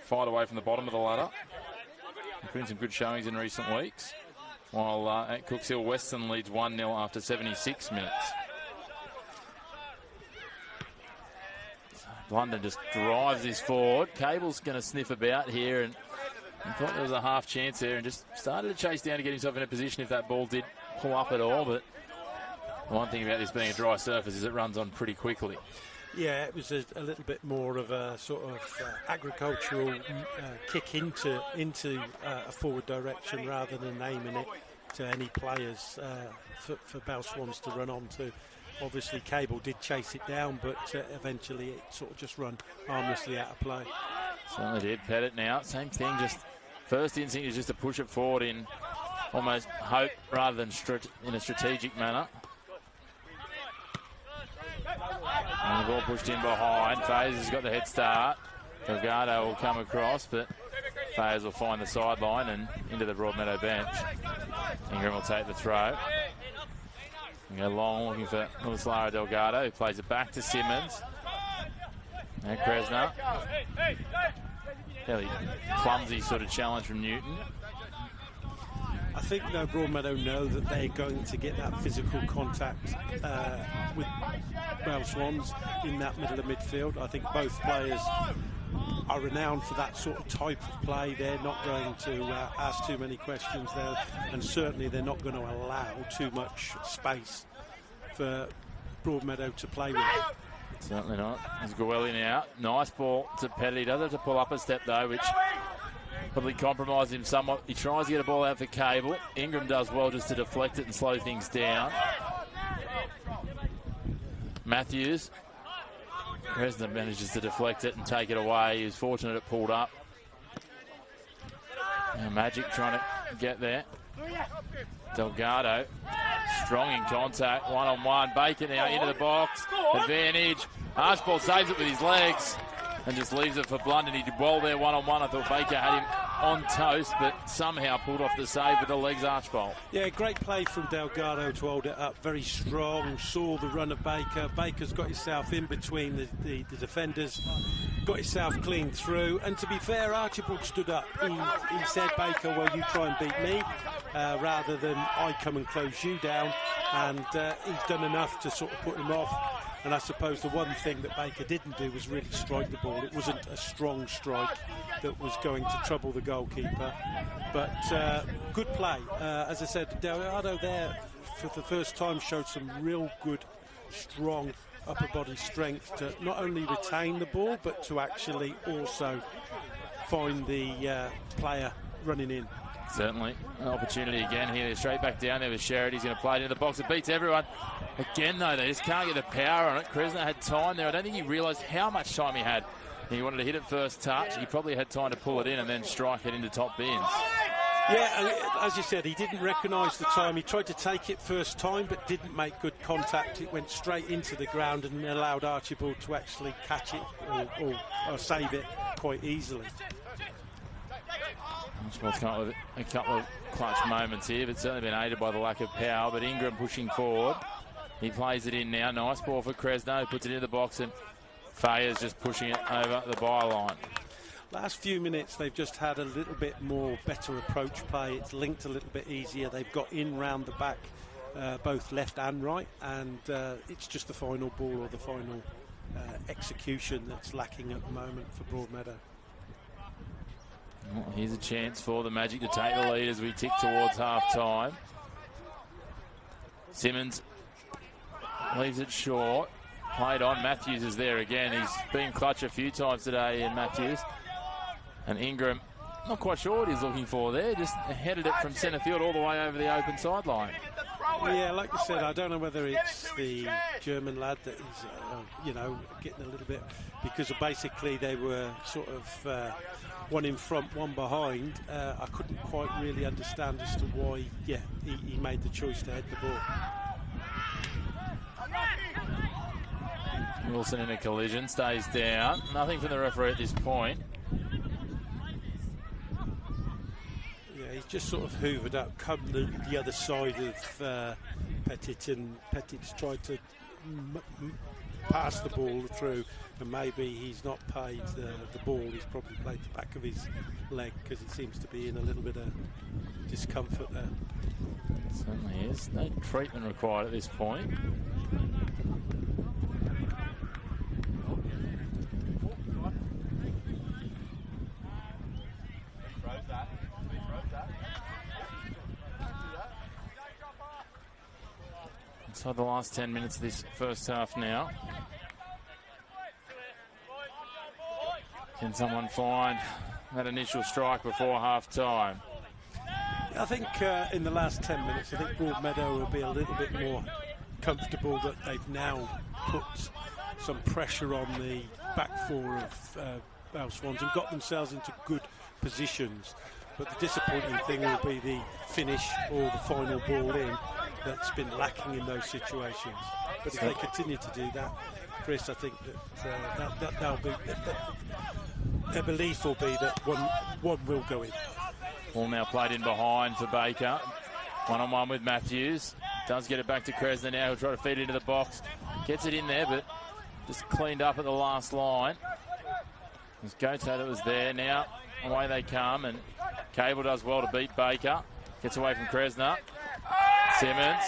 fight away from the bottom of the ladder. Been some good showings in recent weeks. While at Cooks Hill, Western leads 1-0 after 76 minutes. London just drives this forward. Cable's going to sniff about here, and I thought there was a half chance there and just started to chase down to get himself in a position if that ball did pull up at all. But the one thing about this being a dry surface is it runs on pretty quickly. Yeah, it was a little bit more of a sort of agricultural kick into a forward direction rather than aiming it to any players for Bell Swans to run onto. Obviously, Cable did chase it down, but eventually it sort of just run harmlessly out of play. Certainly did. Pettit now, same thing, just first instinct is just to push it forward in almost hope rather than in a strategic manner. And the ball pushed in behind. Fayes has got the head start. Delgado will come across, but Fayes will find the sideline and into the Broadmeadow bench. Ingram will take the throw. And go long, looking for Lewis Lara Delgado, who plays it back to Simmons. And Kresner. Fairly clumsy sort of challenge from Newton. I think though Broadmeadow know that they're going to get that physical contact with Bell Swans in that middle of midfield. I think both players are renowned for that sort of type of play. They're not going to ask too many questions there, and certainly they're not going to allow too much space for Broadmeadow to play with. Certainly not. There's Gwelly now. Nice ball to Pettit. He does have to pull up a step though, which probably compromised him somewhat. He tries to get a ball out for Cable. Ingram does well just to deflect it and slow things down. Matthews. Kresner manages to deflect it and take it away. He was fortunate it pulled up. Now Magic trying to get there. Delgado, strong in contact, one-on-one. Baker now into the box. Advantage. Archibald saves it with his legs and just leaves it for Blunden. He did well there one-on-one. I thought Baker had him on toast, but somehow pulled off the save with the legs, Archibald. Yeah, great play from Delgado to hold it up. Very strong, saw the run of Baker. Baker's got himself in between the defenders, got himself clean through. And to be fair, Archibald stood up. He said, Baker, well, you try and beat me rather than I come and close you down. And he's done enough to sort of put him off. And I suppose the one thing that Baker didn't do was really strike the ball. It wasn't a strong strike that was going to trouble the goalkeeper. But good play. As I said, Delgado there for the first time showed some real good, strong upper body strength to not only retain the ball, but to actually also find the player running in. Certainly. An opportunity again here. They're straight back down there with Sherrod. He's going to play it into the box. It beats everyone. Again, though, they just can't get the power on it. Kresner had time there. I don't think he realised how much time he had. He wanted to hit it first touch. He probably had time to pull it in and then strike it into top bins. Yeah, as you said, he didn't recognise the time. He tried to take it first time, but didn't make good contact. It went straight into the ground and allowed Archibald to actually catch it or save it quite easily. Archibald's come up with a couple of clutch moments here, but certainly been aided by the lack of power. But Ingram pushing forward. He plays it in now. Nice ball for Kresno. Puts it in the box, and Fayer's just pushing it over the byline. Last few minutes, they've just had a little bit more better approach play. It's linked a little bit easier. They've got in round the back, both left and right, and it's just the final ball or the final execution that's lacking at the moment for Broadmeadow. Well, here's a chance for the Magic to take the lead as we tick towards half-time. Simmons leaves it short. Played on. Matthews is there again. He's been clutch a few times today in Matthews. And Ingram, not quite sure what he's looking for there. Just headed it from centre field all the way over the open sideline. Yeah, like you said, I don't know whether it's the German lad that is, getting a little bit, because basically they were sort of one in front, one behind. I couldn't quite really understand as to why, he made the choice to head the ball. Wilson in a collision, stays down. Nothing from the referee at this point. Yeah, he's just sort of hoovered up, come the other side of Pettit, and Pettit's tried to pass the ball through, and maybe he's not paid the ball. He's probably played the back of his leg because it seems to be in a little bit of discomfort there. Certainly is. No treatment required at this point. Inside the last 10 minutes of this first half now. Can someone find that initial strike before half-time? I think in the last 10 minutes, I think Broadmeadow will be a little bit more comfortable that they've now put some pressure on the back four of Bell Swans and got themselves into good positions. But the disappointing thing will be the finish or the final ball in that's been lacking in those situations. But if they continue to do that, Chris, I think that they'll be. Their belief will be that one will go in. Ball now played in behind for Baker. One-on-one with Matthews. Does get it back to Kresner now. He'll try to feed it into the box. Gets it in there, but just cleaned up at the last line. There's Goto that was there. Now away they come, and Cable does well to beat Baker. Gets away from Kresner. Simmons.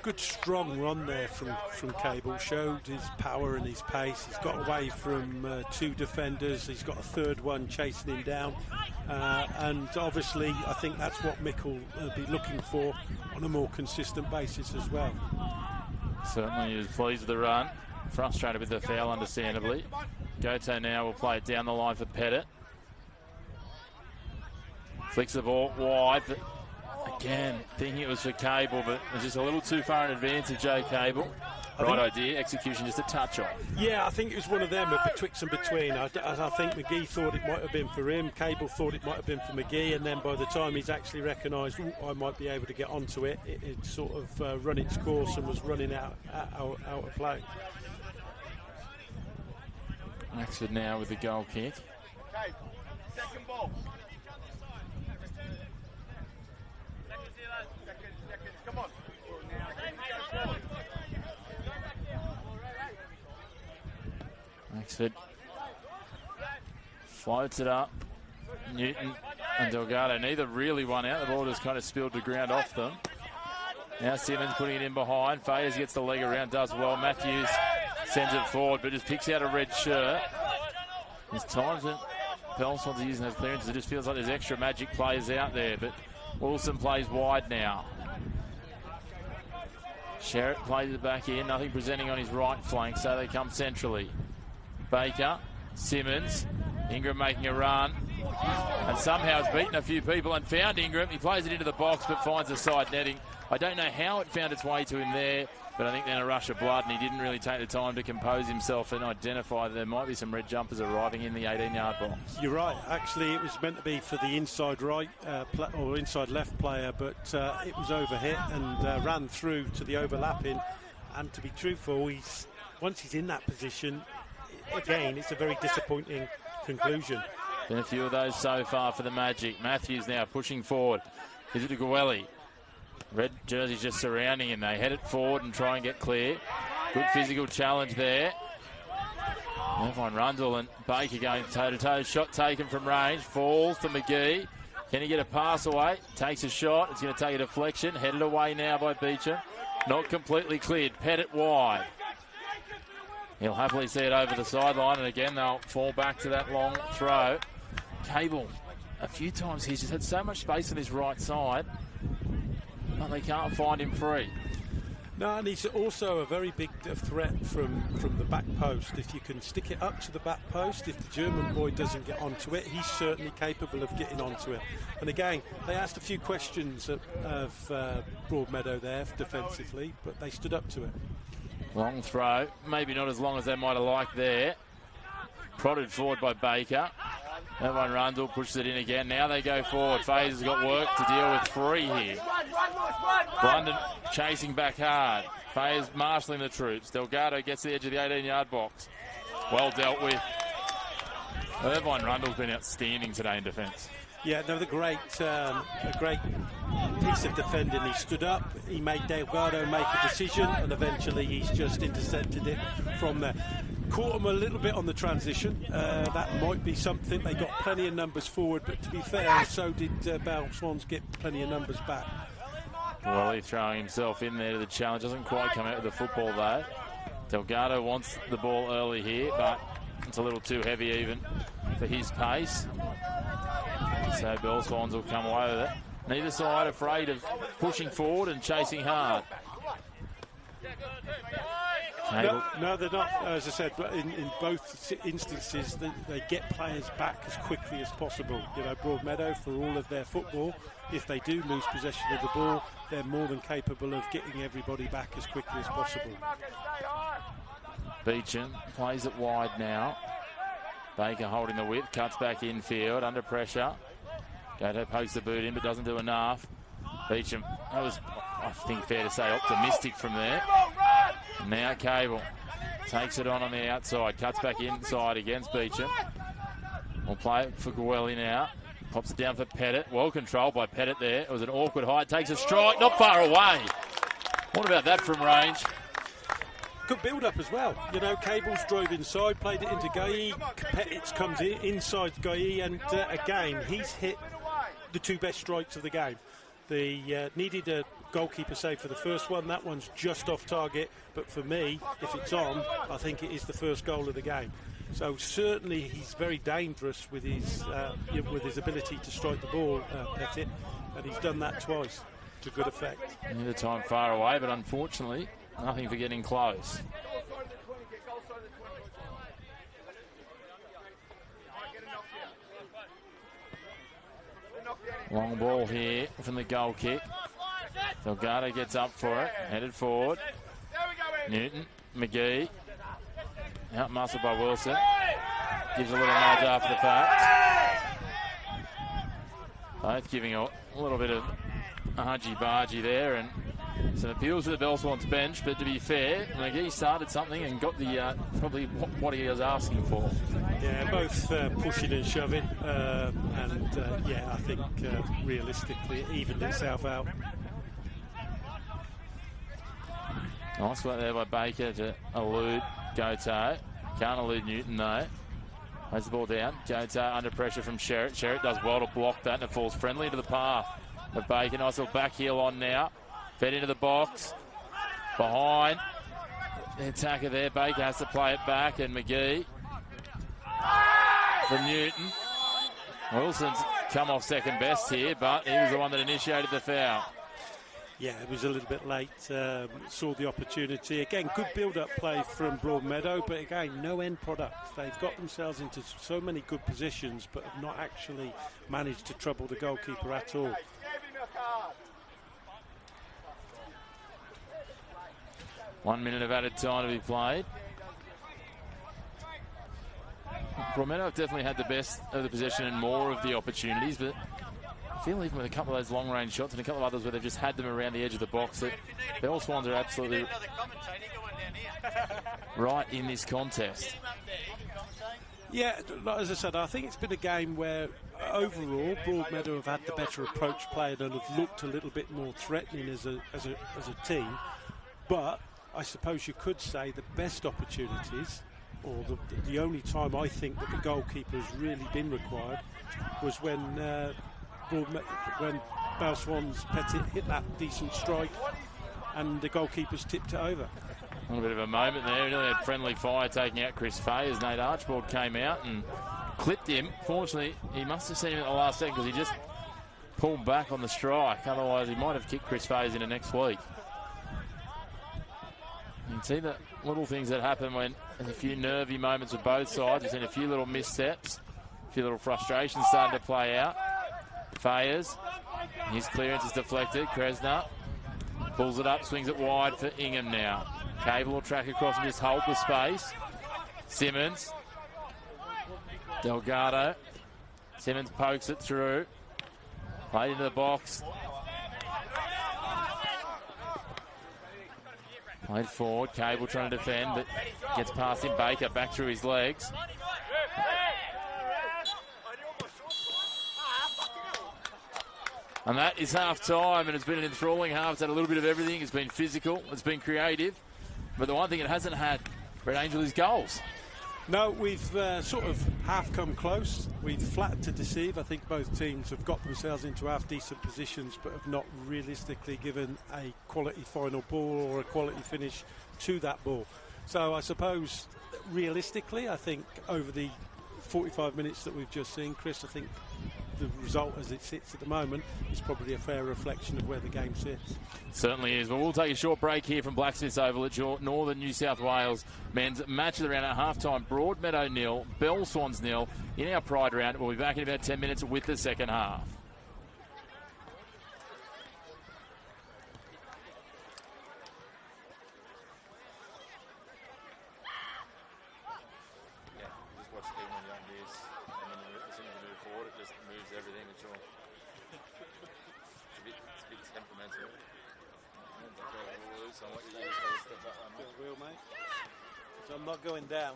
Good strong run there from Cable. Showed his power and his pace. He's got away from 2 defenders. He's got a third one chasing him down. And obviously, I think that's what Mick will be looking for on a more consistent basis as well. Certainly he was pleased with the run. Frustrated with the foul, understandably. Goto now will play it down the line for Pettit. Flicks the ball wide. But again, thinking it was for Cable, but it was just a little too far in advance of Joe Cable. Right idea, execution just a touch off. Yeah, I think it was one of them, betwixt and between. I think McGee thought it might have been for him. Cable thought it might have been for McGee, and then by the time he's actually recognised, I might be able to get onto it, it sort of run its course and was running out of play. Axford now with the goal kick. Okay, second ball. Seconds, come on. Axford floats it up. Newton and Delgado neither really won out. The ball just kind of spilled the ground off them. Now Simmons putting it in behind. Fayers gets the leg around, does well. Matthews sends it forward, but just picks out a red shirt. There's times that Belmont's using those clearances. It just feels like there's extra magic players out there, but Wilson plays wide now. Sherritt plays it back in, nothing presenting on his right flank, so they come centrally. Baker, Simmons, Ingram making a run, and somehow has beaten a few people and found Ingram. He plays it into the box but finds the side netting. I don't know how it found its way to him there, but I think then a rush of blood, and he didn't really take the time to compose himself and identify that there might be some red jumpers arriving in the 18-yard box. You're right. Actually, it was meant to be for the inside right or inside left player, but it was overhit and ran through to the overlapping. And to be truthful, once he's in that position, again, it's a very disappointing conclusion. Been a few of those so far for the Magic. Matthews now pushing forward. Is it to Guelli? Red jerseys just surrounding him. They head it forward and try and get clear. Good physical challenge there. Irvine Rundle and Baker going toe-to-toe. Shot taken from range. Falls to McGee. Can he get a pass away? Takes a shot. It's going to take a deflection. Headed away now by Beecham. Not completely cleared. Pettit wide. He'll happily see it over the sideline, and again they'll fall back to that long throw. Cable, a few times he's just had so much space on his right side, but they can't find him free. No, and he's also a very big threat from the back post. If you can stick it up to the back post, if the German boy doesn't get onto it, he's certainly capable of getting onto it. And again, they asked a few questions of Broadmeadow there defensively, but they stood up to it. Long throw, maybe not as long as they might have liked there. Prodded forward by Baker. Irvine Rundle pushes it in again. Now they go forward. Faze has got work to deal with 3 here. London chasing back hard. Faze marshalling the troops. Delgado gets to the edge of the 18-yard box. Well dealt with. Irvine Rundle's been outstanding today in defence. Yeah, another great piece of defending. He stood up, he made Delgado make a decision, and eventually he's just intercepted it from there. Caught him a little bit on the transition. That might be something. They got plenty of numbers forward, but to be fair, so did Bell Swans get plenty of numbers back. Well, he's throwing himself in there to the challenge. Doesn't quite come out with the football though. Delgado wants the ball early here, but it's a little too heavy even for his pace. So Bell Swans will come away with it. Neither side afraid of pushing forward and chasing hard. No, they're not. As I said, but in both instances, they get players back as quickly as possible. You know, Broadmeadow, for all of their football, if they do lose possession of the ball, they're more than capable of getting everybody back as quickly as possible. Beecham plays it wide now. Baker holding the width, cuts back infield, under pressure. Gato pokes the boot in, but doesn't do enough. Beecham, that was, I think, fair to say, optimistic from there. Now Cable takes it on the outside, cuts back inside against Beecham. We'll play it for Gwelly now. Pops it down for Pettit. Well controlled by Pettit there. It was an awkward height. Takes a strike, not far away. What about that from range? Good build-up as well. You know, Cables drove inside, played it into Guy. Pettit comes inside Guy, and again, he's hit the two best strikes of the game. They needed a goalkeeper save for the first one. That one's just off target, but for me, if it's on, I think it is the first goal of the game. So certainly he's very dangerous with his ability to strike the ball, Pettit, and he's done that twice to good effect. The time far away, but unfortunately, nothing for getting close. Long ball here from the goal kick. Delgado gets up for it, headed forward. Newton, McGee, out muscled by Wilson. Gives a little nudge after the fact. Both giving a little bit of argy-bargy there, and some appeals to the Bell Swans bench, but to be fair, McGee started something and got the probably what he was asking for. Yeah, both pushing and shoving, yeah, I think realistically it evened itself out. Nice work there by Baker to elude Goto. Can't elude Newton though. Plays the ball down. Goto under pressure from Sherritt. Sherritt does well to block that, and it falls friendly into the path of Baker. Nice little back heel on now. Fed into the box. Behind. The attacker there. Baker has to play it back, and McGee for Newton. Wilson's come off second best here, but he was the one that initiated the foul. Yeah, it was a little bit late. Saw the opportunity. Again, good build-up play from Broadmeadow, but again, no end product. They've got themselves into so many good positions, but have not actually managed to trouble the goalkeeper at all. One minute of added time to be played. Broadmeadow have definitely had the best of the possession and more of the opportunities, but I feel even with a couple of those long-range shots and a couple of others where they've just had them around the edge of the box, that Bell Swans are absolutely right in this contest. Yeah, as I said, I think it's been a game where overall Broadmeadow have had the better approach played and have looked a little bit more threatening as a team. But I suppose you could say the best opportunities, or the only time I think that the goalkeeper has really been required, was when Bell Swans Pettit hit that decent strike and the goalkeepers tipped it over. A little bit of a moment there. He nearly had friendly fire taking out Chris Fay as Nate Archibald came out and clipped him. Fortunately, he must have seen him at the last second because he just pulled back on the strike. Otherwise, he might have kicked Chris Fays into next week. You can see the little things that happen when there's a few nervy moments with both sides. We've seen a few little missteps, a few little frustrations starting to play out. Fayers, his clearance is deflected. Kresner pulls it up, swings it wide for Ingham now. Cable will track across and just hold the space. Simmons. Delgado. Simmons pokes it through. Played into the box. Played forward. Cable trying to defend, but gets past him. Baker back through his legs. And that is half-time, and it's been an enthralling half. It's had a little bit of everything. It's been physical. It's been creative. But the one thing it hasn't had, Red Angel, is goals. No, we've sort of half come close. We've flattered to deceive. I think both teams have got themselves into half-decent positions, but have not realistically given a quality final ball or a quality finish to that ball. So I suppose, realistically, I think over the 45 minutes that we've just seen, Chris, I think the result as it sits at the moment is probably a fair reflection of where the game sits. Certainly is. Well, we'll take a short break here from Blacksmiths Oval at Northern New South Wales men's match of the round at half-time. Broadmeadow 0, Bell Swans 0 in our Pride round. We'll be back in about 10 minutes with the second half. Everything that you're it's a bit temperamental. Real, mate. So I'm not going down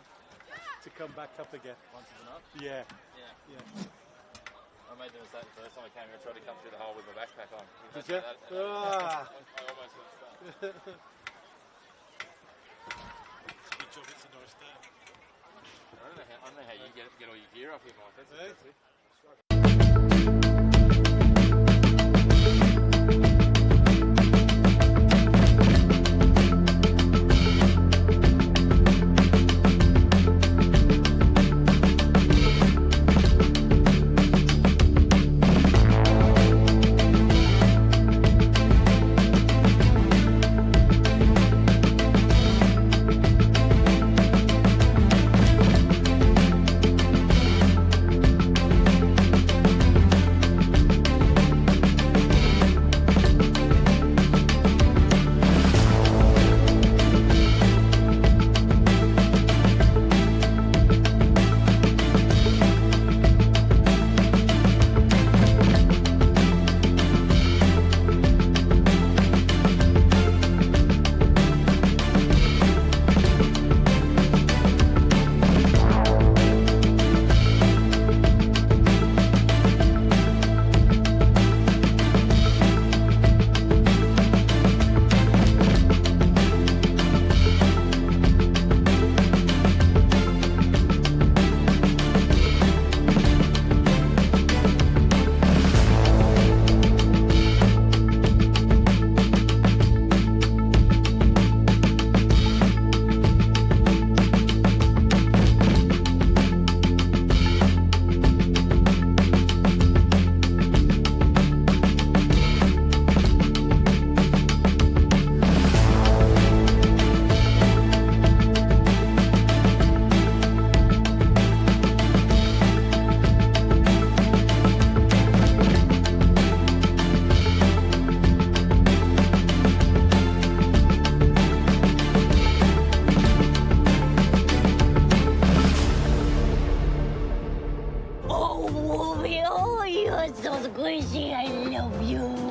to come back up again. Once is enough? Yeah. I made the mistake the first time I came here. I tried to come through the hole with my backpack on. Did you? I almost went stuck. Good job, it's a nice day. I don't know how you get all your gear up here, Mike. That's impressive.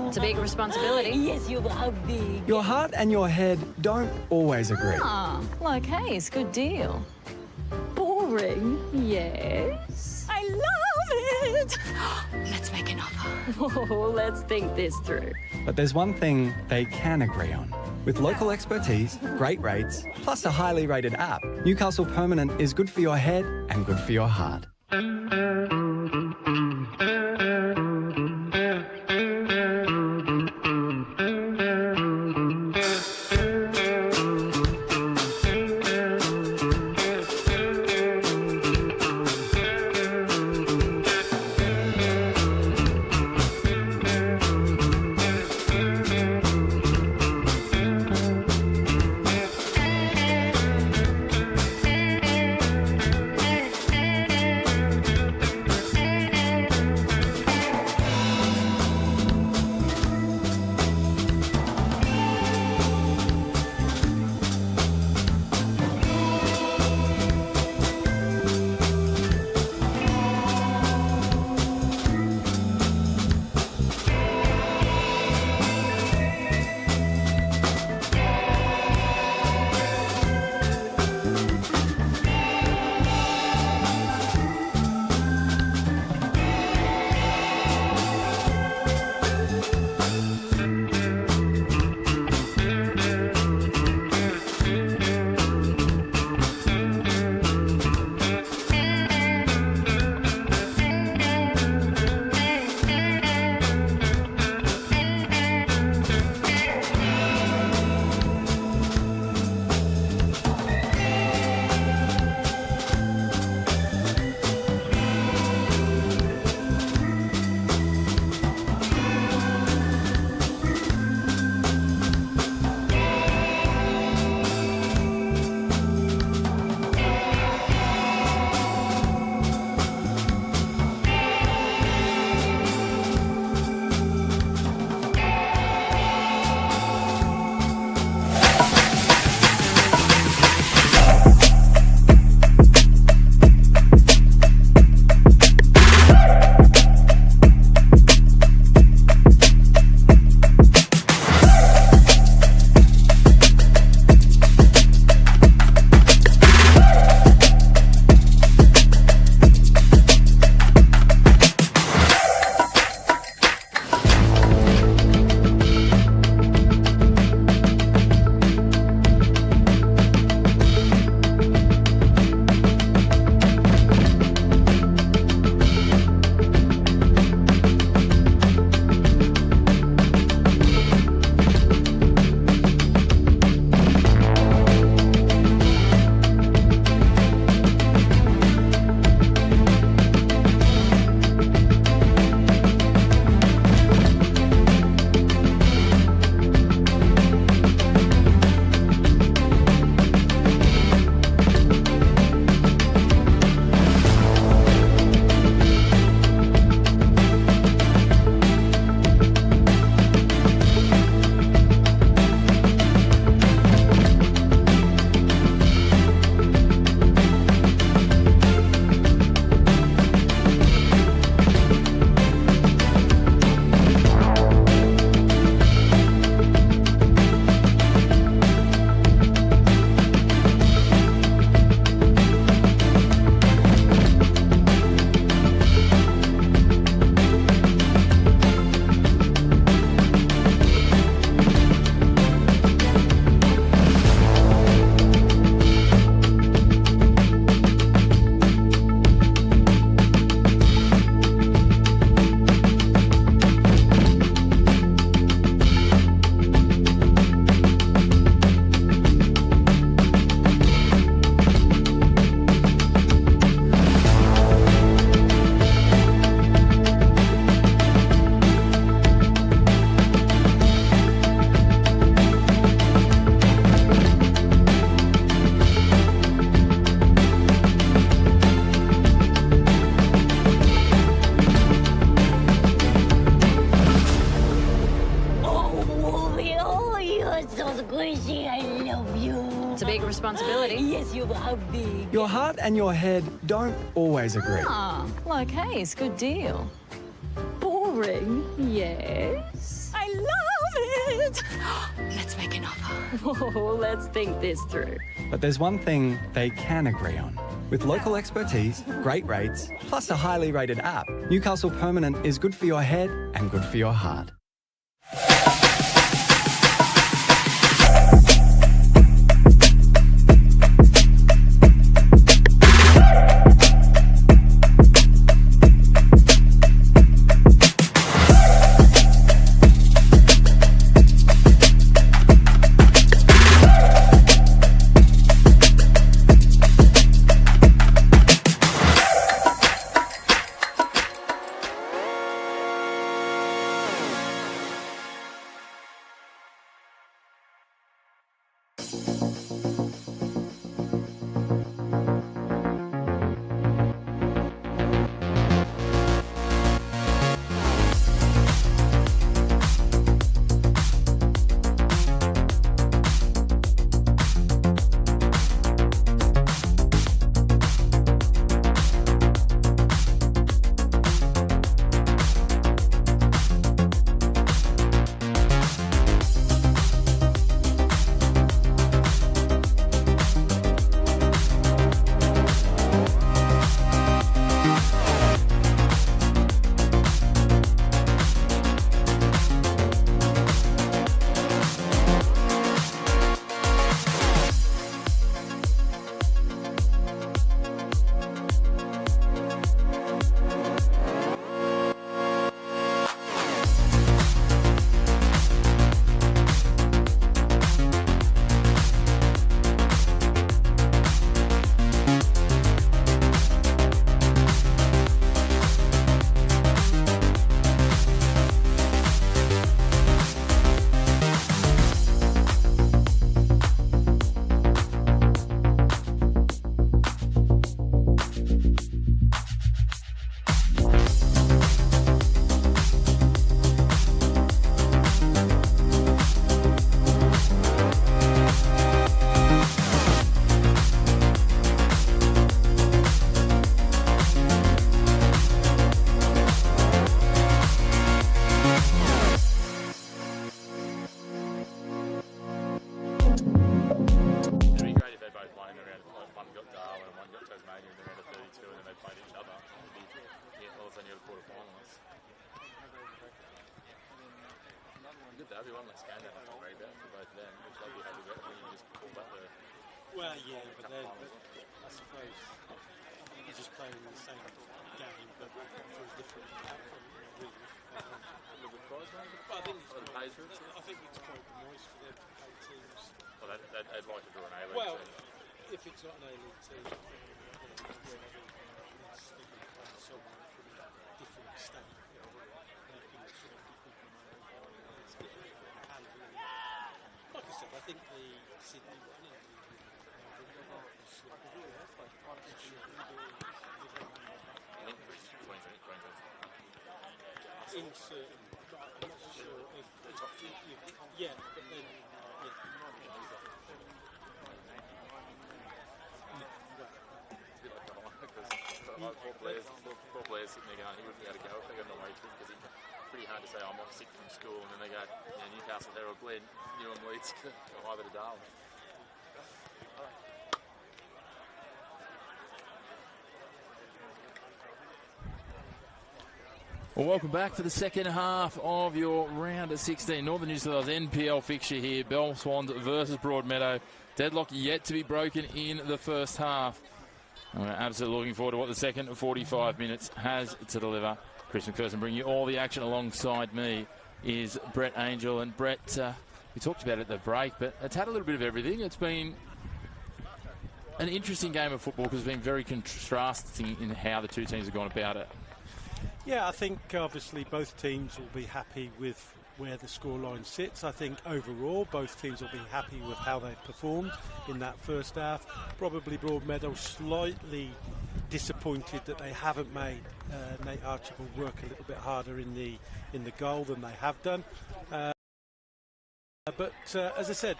It's a big responsibility. Yes, you are big. Your heart and your head don't always agree. Ah, like, hey, it's a good deal. Boring, yes. I love it. Let's make an offer. Oh, let's think this through. But there's one thing they can agree on. With local expertise, great rates, plus a highly rated app, Newcastle Permanent is good for your head and good for your heart. so squishy. I love you. It's a big responsibility. Yes, you are big. Your heart and your head don't always agree. Ah, like Hayes, good deal. Boring, yes. I love it. Let's make an offer. Whoa, let's think this through. But there's one thing they can agree on. With local expertise, great rates, plus a highly rated app, Newcastle Permanent is good for your head and good for your heart. Everyone let's go down to worry about for both of them, which they'd be happy with when you just pull back the. Well, yeah, but then I suppose you're just playing the same game, but it feels different. Really. I think it's quite nice for them to play teams. Well, they'd like to draw an A-League team. Well, if it's not an A-League team, then it's someone from a different state. Like I said, I think the Sydney one in certain, but I'm not sure if yeah, but then Poor players sitting there going, he wouldn't be able to go if they got an away trip because it's pretty hard to say, I'm off sick from school, and then they go, Newcastle, Herald, Glen, Newham, Leeds, go either to Darwin. Well, welcome back for the second half of your round of 16. Northern New South Wales NPL fixture here. Belmont Swans versus Broadmeadow. Deadlock yet to be broken in the first half. And we're absolutely looking forward to what the second 45 minutes has to deliver. Chris McPherson bringing you all the action alongside me is Brett Angel. And Brett, we talked about it at the break, but it's had a little bit of everything. It's been an interesting game of football because it's been very contrasting in how the two teams have gone about it. Yeah, I think obviously both teams will be happy with where the scoreline sits. I think overall both teams will be happy with how they've performed in that first half. Probably Broadmeadow slightly disappointed that they haven't made Nate Archibald work a little bit harder in the goal than they have done. But as I said,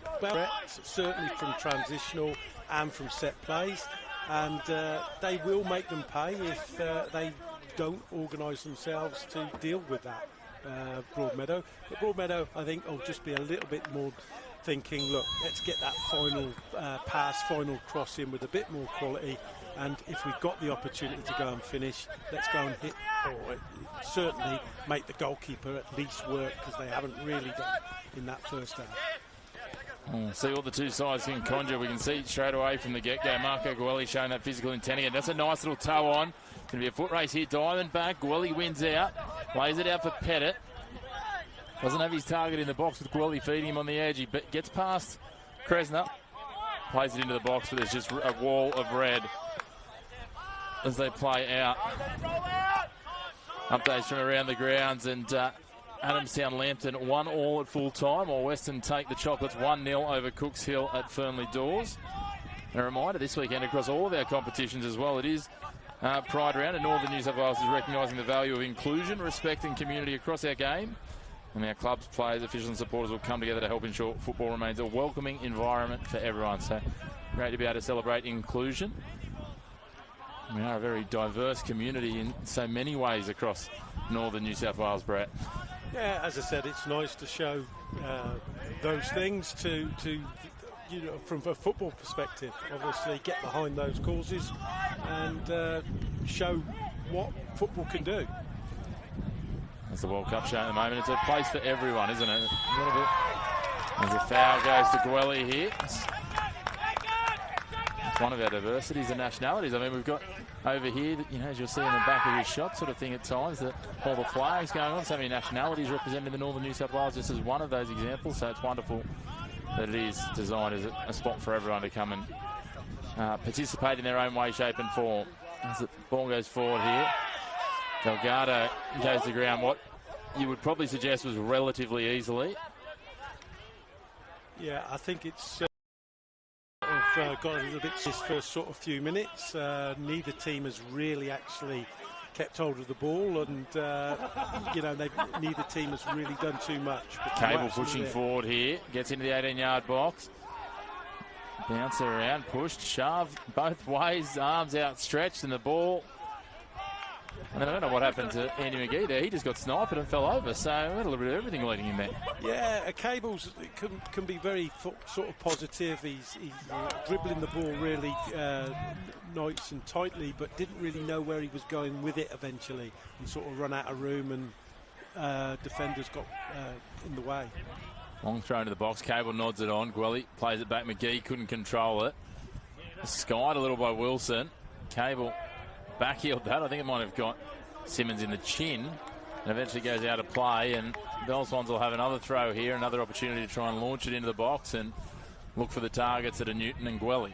certainly from transitional and from set plays, and they will make them pay if they don't organise themselves to deal with that. Broadmeadow. But Broadmeadow, I think, will just be a little bit more thinking, look, let's get that final pass, final cross in with a bit more quality, and if we've got the opportunity to go and finish, let's go and hit, or certainly make the goalkeeper at least work, because they haven't really done in that first half. See what the two sides can conjure. We can see straight away from the get-go, Marco Gwelly showing that physical intent again. That's a nice little toe on. Going to be a foot race here. Diamond back. Gwelly wins out. Lays it out for Pettit. Doesn't have his target in the box with Gwelly feeding him on the edge. He gets past Kresner. Plays it into the box, but there's just a wall of red as they play out. Updates from around the grounds, and Adamstown Lambton 1-1 at full time, while Western take the Chocolates 1-0 over Cooks Hill at Fernley Dawes. And a reminder this weekend across all of our competitions as well, it is Pride Round, and Northern New South Wales is recognising the value of inclusion, respect and community across our game. And our clubs, players, officials and supporters will come together to help ensure football remains a welcoming environment for everyone. So great to be able to celebrate inclusion. We are a very diverse community in so many ways across Northern New South Wales, Brett. Yeah, as I said, it's nice to show those things to you know, from a football perspective, obviously get behind those causes and show what football can do. That's the World Cup show at the moment. It's a place for everyone, isn't it? A little bit. As a foul goes to Gwelly here. It's one of our diversities and nationalities. I mean, we've got over here, you know, as you'll see in the back of his shot sort of thing at times, that all the flags going on, so many nationalities represented in Northern New South Wales. This is one of those examples, so it's wonderful that it is designed as a spot for everyone to come and participate in their own way, shape and form. As the ball goes forward here, Delgado goes to ground what you would probably suggest was relatively easily. Yeah, I think it's got a little bit this first sort of few minutes. Neither team has really actually kept hold of the ball, and you know, neither team has really done too much. Cable pushing forward here, gets into the 18-yard box. Bounce around, pushed, shoved both ways, arms outstretched, and the ball. And I don't know what happened to Andy McGee there. He just got sniped and fell over. So we had a little bit of everything leading in there. Yeah, Cables can be very sort of positive. He's dribbling the ball really nice and tightly, but didn't really know where he was going with it eventually, and sort of run out of room, and defenders got in the way. Long throw into the box. Cable nods it on. Gwelly plays it back. McGee couldn't control it. Skied a little by Wilson. Cable backheeled that. I think it might have got Simmons in the chin, and eventually goes out of play, and Bell-Swans will have another throw here, another opportunity to try and launch it into the box and look for the targets that are Newton and Gwelly.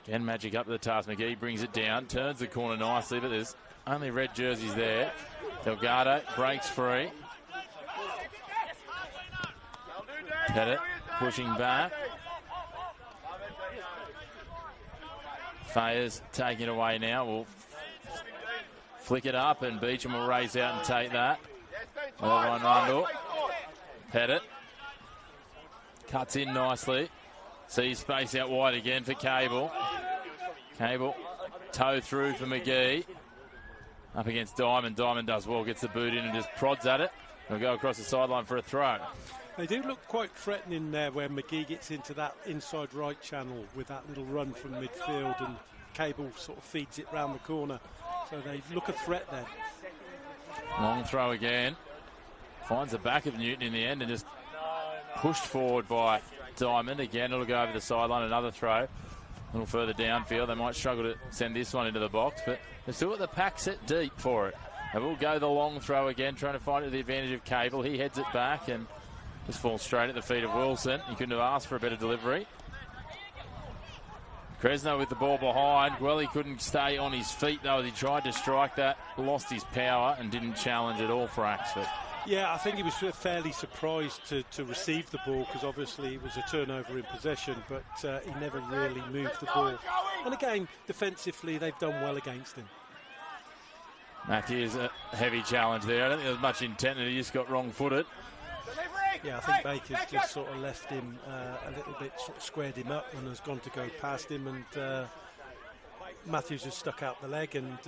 Again, Magic up to the task. McGee brings it down, turns the corner nicely, but there's only red jerseys there. Delgado breaks free. Pettit pushing back. Fayers taking it away now. Will flick it up, and Beecham will race out and take that. Irvine Rundle. Pettit cuts in nicely. Sees space out wide again for Cable. Cable toe through for McGee. Up against Diamond. Diamond does well, gets the boot in and just prods at it. They'll go across the sideline for a throw. They do look quite threatening there where McGee gets into that inside right channel with that little run from midfield, and Cable sort of feeds it round the corner. So they look a threat there. Long throw again. Finds the back of Newton in the end and just pushed forward by Diamond. Again, it'll go over the sideline. Another throw. A little further downfield. They might struggle to send this one into the box, but they've still got the pack set deep for it. They will go the long throw again, trying to find it to the advantage of Cable. He heads it back and just falls straight at the feet of Wilson. He couldn't have asked for a better delivery. Kresno with the ball behind. Gwelly couldn't stay on his feet though as he tried to strike that. Lost his power and didn't challenge at all for Axford. Yeah, I think he was fairly surprised to receive the ball, because obviously it was a turnover in possession, but he never really moved the ball. And again, defensively, they've done well against him. Matthews, a heavy challenge there. I don't think there was much intent, and he just got wrong-footed. Yeah, I think Baker's just sort of left him a little bit, sort of squared him up and has gone to go past him, and Matthews just stuck out the leg, and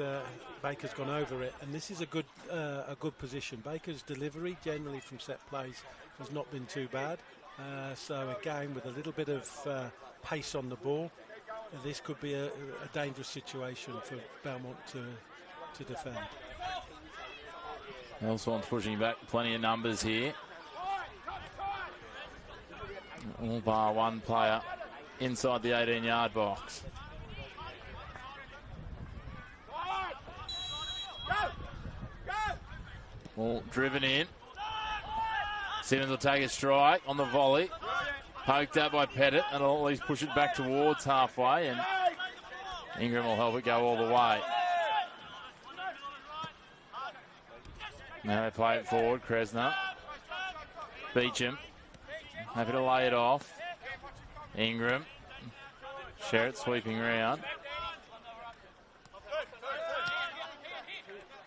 Baker's gone over it. And this is a good position. Baker's delivery, generally from set plays, has not been too bad. So again, with a little bit of pace on the ball, this could be a dangerous situation for Belmont to defend. Well, Swans pushing back, plenty of numbers here. All bar one player inside the 18-yard box. Ball driven in. Simmons will take a strike on the volley. Poked out by Pettit, and will at least push it back towards halfway, and Ingram will help it go all the way. Now they play it forward, Kresner. Beecham, happy to lay it off. Ingram, Sherritt sweeping round.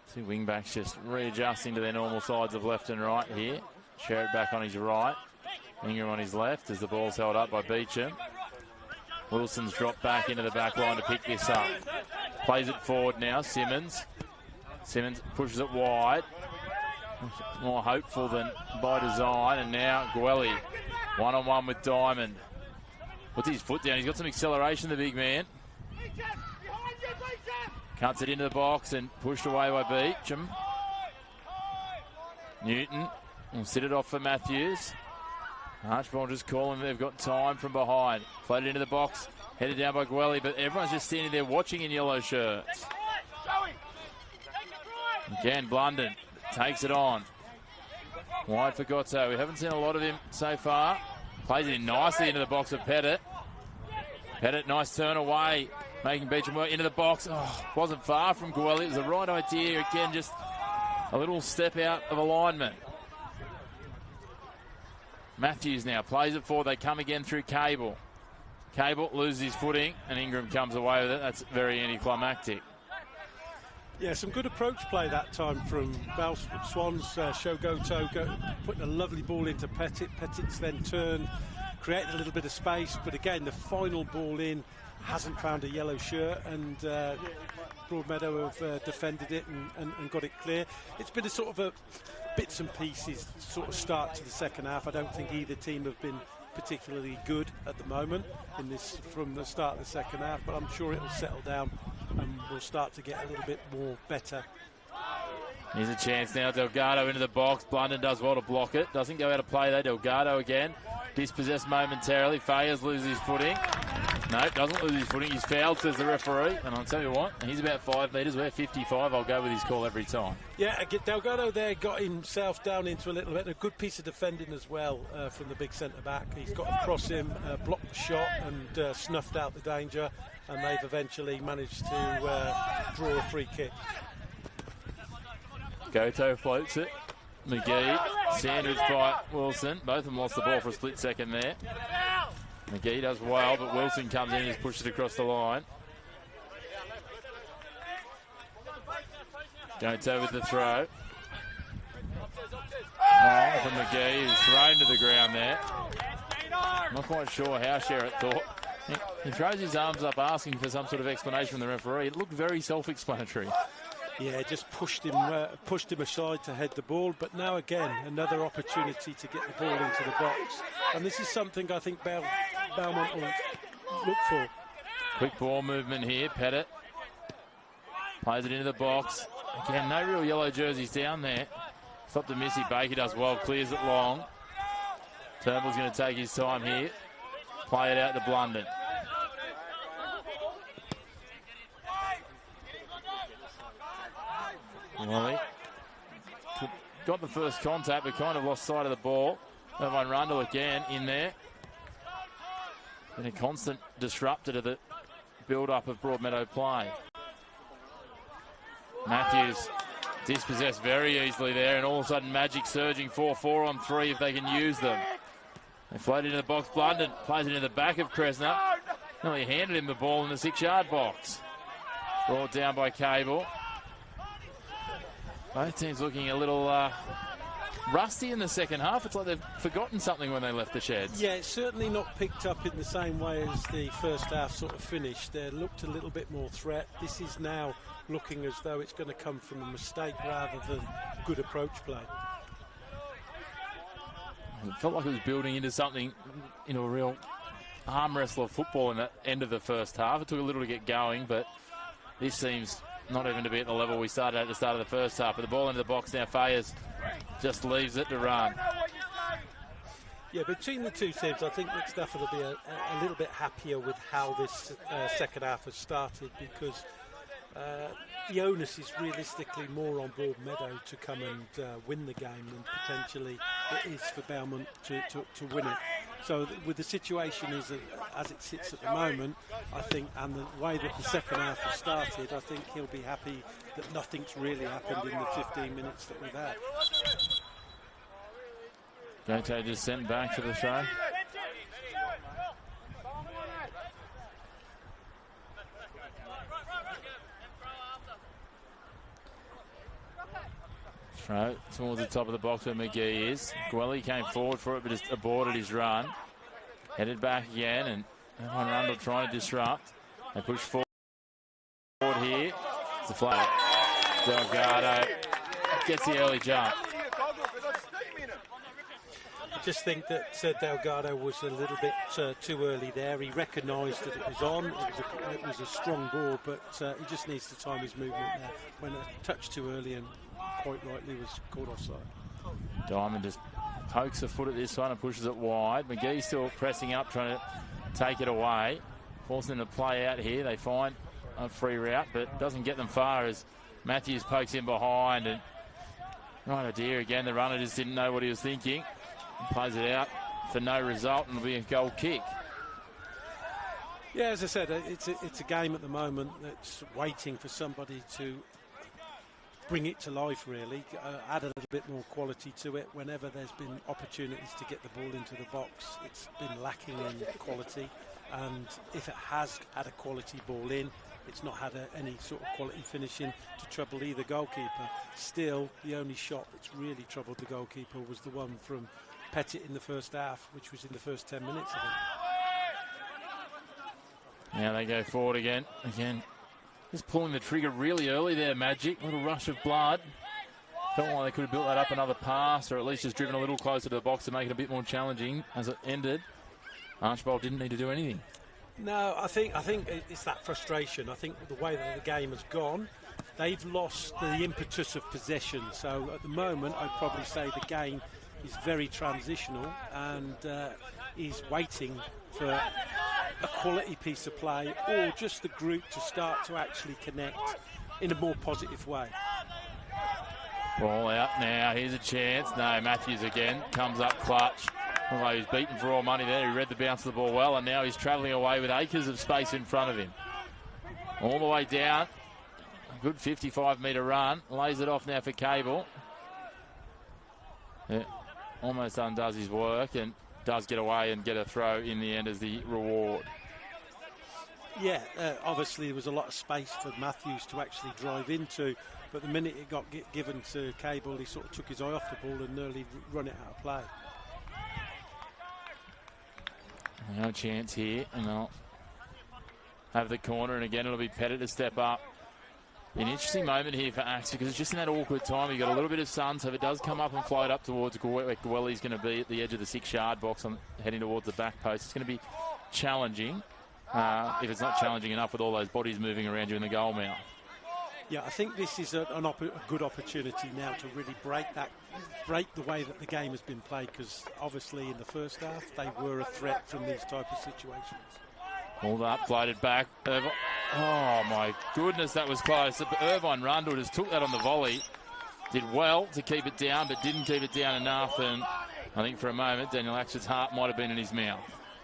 See wing-backs just readjusting to their normal sides of left and right here. Sherritt back on his right. Ingram on his left as the ball's held up by Beecham. Wilson's dropped back into the back line to pick this up. Plays it forward now, Simmons. Simmons pushes it wide. More hopeful than by design. And now Gwelly, one-on-one with Diamond. Puts his foot down. He's got some acceleration, the big man. Cuts it into the box and pushed away by Beecham. Newton will sit it off for Matthews. Archibald just calling. They've got time from behind. Played it into the box. Headed down by Gwelly, but everyone's just standing there watching in yellow shirts. Again, Blunden takes it on. Wide for Gotto. We haven't seen a lot of him so far. Plays it in nicely into the box of Pettit. Pettit, nice turn away. Making Beecham work into the box. Oh, wasn't far from Gwelly. It was the right idea. Again, just a little step out of alignment. Matthews now plays it forward. They come again through Cable. Cable loses his footing, and Ingram comes away with it. That's very anticlimactic. Yeah, some good approach play that time from Swans. Shogoto putting a lovely ball into Pettit. Pettit's then turned, created a little bit of space, but again, the final ball in hasn't found a yellow shirt, and Broadmeadow have defended it and got it clear. It's been a sort of a bits and pieces sort of start to the second half. I don't think either team have been particularly good at the moment in this from the start of the second half, but I'm sure it'll settle down and we'll start to get a little bit more better. Here's a chance now. Delgado into the box. Blunden does well to block it. Doesn't go out of play though. Delgado again. Dispossessed momentarily. Fayers loses his footing. No, doesn't lose his footing. He's fouled, says the referee. And I'll tell you what, he's about 5 metres. We're 55. I'll go with his call every time. Yeah, Delgado there got himself down into a little bit. A good piece of defending as well from the big centre-back. He's got across him, blocked the shot and snuffed out the danger. And they've eventually managed to draw a free kick. Goto floats it. McGee, Sanders by Wilson. Both of them lost the ball for a split second there. McGee does well, but Wilson comes in and just pushes it across the line. Goto with the throw. Oh, from McGee, who's thrown to the ground there. I'm not quite sure how Sherritt thought. He throws his arms up asking for some sort of explanation from the referee. It looked very self-explanatory. Yeah, just pushed him aside to head the ball. But now again, another opportunity to get the ball into the box. And this is something I think Belmont will look for. Quick ball movement here. Pettit plays it into the box. Again, no real yellow jerseys down there. Stop to Missy. Baker does well, clears it long. Turnbull's going to take his time here. Play it out to Blunden. Wally got the first contact, but kind of lost sight of the ball. Van Rundle again in there. Been a constant disruptor to the build-up of Broadmeadow play. Matthews dispossessed very easily there, and all of a sudden Magic surging 4-4 on 3 if they can use them. They float into the box. Blunden plays it into the back of Kresner. Nearly handed him the ball in the 6-yard box. Brought down by Cable. Both teams looking a little rusty in the second half. It's like they've forgotten something when they left the sheds. Yeah, it's certainly not picked up in the same way as the first half sort of finished. They looked a little bit more threat. This is now looking as though it's going to come from a mistake rather than good approach play. It felt like it was building into something, a real arm wrestle of football in the end of the first half. It took a little to get going, but this seems not even to be at the level we started at the start of the first half. But the ball into the box now, Fayez just leaves it to run. Yeah, between the two teams, I think Nick Stafford will be a little bit happier with how this second half has started, because the onus is realistically more on Broadmeadow to come and win the game than potentially it is for Belmont to win it. So with the situation as it sits at the moment, I think, and the way that the second half has started, I think he'll be happy that nothing's really happened in the 15 minutes that we've had. Gato just sent back to the throw. Throw towards the top of the box where McGee is. Gwelly came forward for it, but just aborted his run. Headed back again, and everyone Rundle trying to disrupt. They push forward here. It's a flag. Delgado gets the early jump. I just think that Delgado was a little bit too early there. He recognised that it was on. It was a strong ball, but he just needs to time his movement there. Went a touch too early and quite rightly was caught offside. Diamond just pokes a foot at this one and pushes it wide. McGee still pressing up, trying to take it away. Forcing them to play out here. They find a free route, but doesn't get them far as Matthews pokes in behind. And right idea again. The runner just didn't know what he was thinking. Plays it out for no result, and it'll be a goal kick. Yeah, as I said, it's a game at the moment that's waiting for somebody to bring it to life, really. Add a little bit more quality to it. Whenever there's been opportunities to get the ball into the box, it's been lacking in quality. And if it has had a quality ball in, it's not had any sort of quality finishing to trouble either goalkeeper. Still, the only shot that's really troubled the goalkeeper was the one from Pettit in the first half, which was in the first 10 minutes, I think. Now they go forward again. Just pulling the trigger really early there, Magic. A little rush of blood. Felt like they could have built that up another pass, or at least just driven a little closer to the box to make it a bit more challenging as it ended. Archibald didn't need to do anything. No, I think it's that frustration. I think the way that the game has gone, they've lost the impetus of possession. So at the moment, I'd probably say the game is very transitional and is waiting for a quality piece of play or just the group to start to actually connect in a more positive way. Ball out now. Here's a chance. No, Matthews again comes up clutch. Although he's beaten for all money there. He read the bounce of the ball well, and now he's travelling away with acres of space in front of him. All the way down. A good 55-metre run. Lays it off now for Cable. Yeah, almost undoes his work and does get away and get a throw in the end as the reward. Yeah, obviously there was a lot of space for Matthews to actually drive into, but the minute it got given to Cable, he sort of took his eye off the ball and nearly run it out of play. No chance here, and they'll have the corner, and again it'll be Pettit to step up. An interesting moment here for Axe because it's just in that awkward time. You've got a little bit of sun, so if it does come up and float up towards where Gwelly's going to be at the edge of the 6-yard box, heading towards the back post, it's going to be challenging. If it's not challenging enough with all those bodies moving around you in the goal mouth. Yeah, I think this is a good opportunity now to really break the way that the game has been played, because obviously in the first half they were a threat from these type of situations. Pulled up, floated back. Oh my goodness, that was close. Irvine Rundle just took that on the volley. Did well to keep it down, but didn't keep it down enough. And I think for a moment, Daniel Axford's heart might have been in his mouth.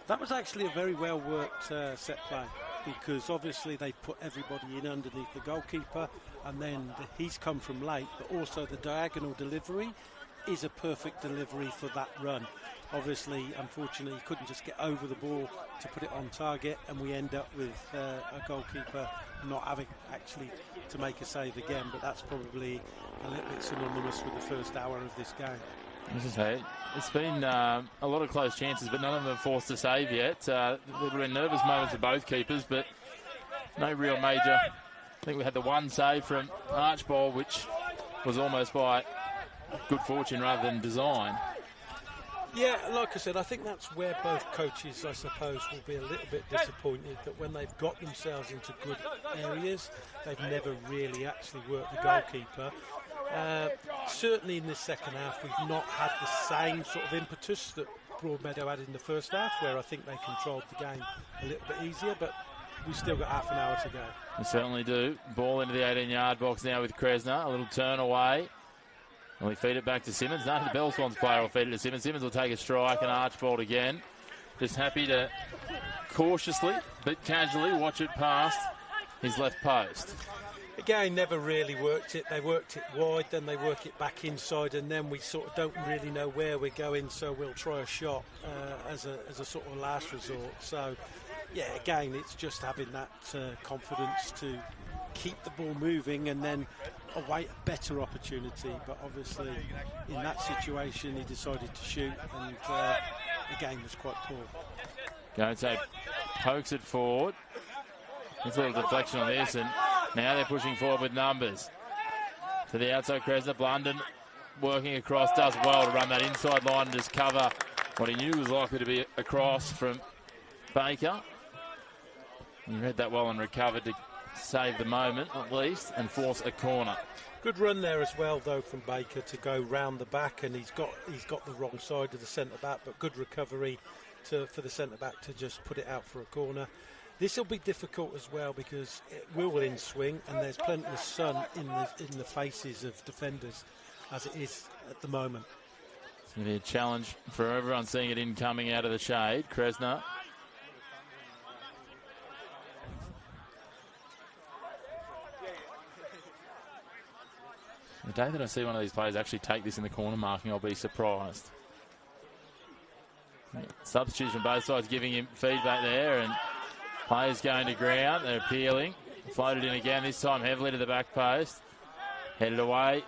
That was actually a very well worked set play, because obviously they put everybody in underneath the goalkeeper, and then he's come from late, but also the diagonal delivery is a perfect delivery for that run. obviously, unfortunately, he couldn't just get over the ball to put it on target, and we end up with a goalkeeper not having actually to make a save again. But that's probably a little bit synonymous with the first hour of this game. As I say, it's been a lot of close chances, but none of them are forced to save yet. There have been nervous moments for both keepers, but no real major. I think we had the one save from Archbold, which was almost by good fortune rather than design. Yeah, like I said, I think that's where both coaches, I suppose, will be a little bit disappointed that when they've got themselves into good areas, they've never really actually worked the goalkeeper. Certainly in the second half, we've not had the same sort of impetus that Broadmeadow had in the first half, where I think they controlled the game a little bit easier, but we've still got half an hour to go. We certainly do. Ball into the 18-yard box now with Kresner. A little turn away. Will he feed it back to Simmons? No, the Bell Swans player will feed it to Simmons. Simmons will take a strike and Archbold again. Just happy to cautiously but casually watch it past his left post. Again, never really worked it. They worked it wide, then they work it back inside, and then we sort of don't really know where we're going, so we'll try a shot as a sort of last resort. So, yeah, again, it's just having that confidence to keep the ball moving and then await a better opportunity. But obviously, in that situation, he decided to shoot, and the game was quite poor. Gote pokes it forward. There's a little deflection on this, and now they're pushing forward with numbers. To the outside, Kresner. Blunden working across, does well to run that inside line and just cover what he knew was likely to be a cross from Baker. He read that well and recovered to save the moment, at least, and force a corner. Good run there as well, though, from Baker to go round the back, and he's got the wrong side of the centre-back, but good recovery for the centre-back to just put it out for a corner. This will be difficult as well because it will in swing, and there's plenty of sun in the faces of defenders as it is at the moment. It's going to be a challenge for everyone seeing it in coming out of the shade. Kresner. The day that I see one of these players actually take this in the corner marking, I'll be surprised. Substitution both sides giving him feedback there, and players going to ground. They're appealing. Floated in again, this time heavily to the back post. Headed away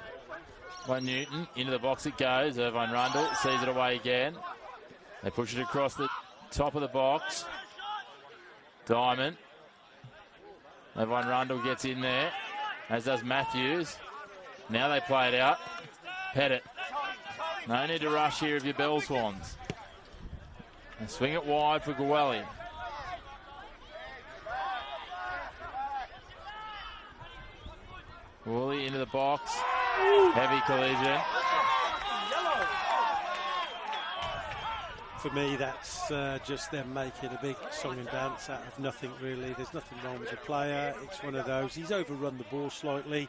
by Newton. Into the box it goes. Irvine Rundle sees it away again. They push it across the top of the box. Diamond. Irvine Rundle gets in there, as does Matthews. Now they play it out. Pettit. No need to rush here if you're Bell Swans. And swing it wide for Gwelly. Woolley into the box. Heavy collision. For me, that's just them making a big song and dance out of nothing, really. There's nothing wrong with the player. It's one of those. He's overrun the ball slightly,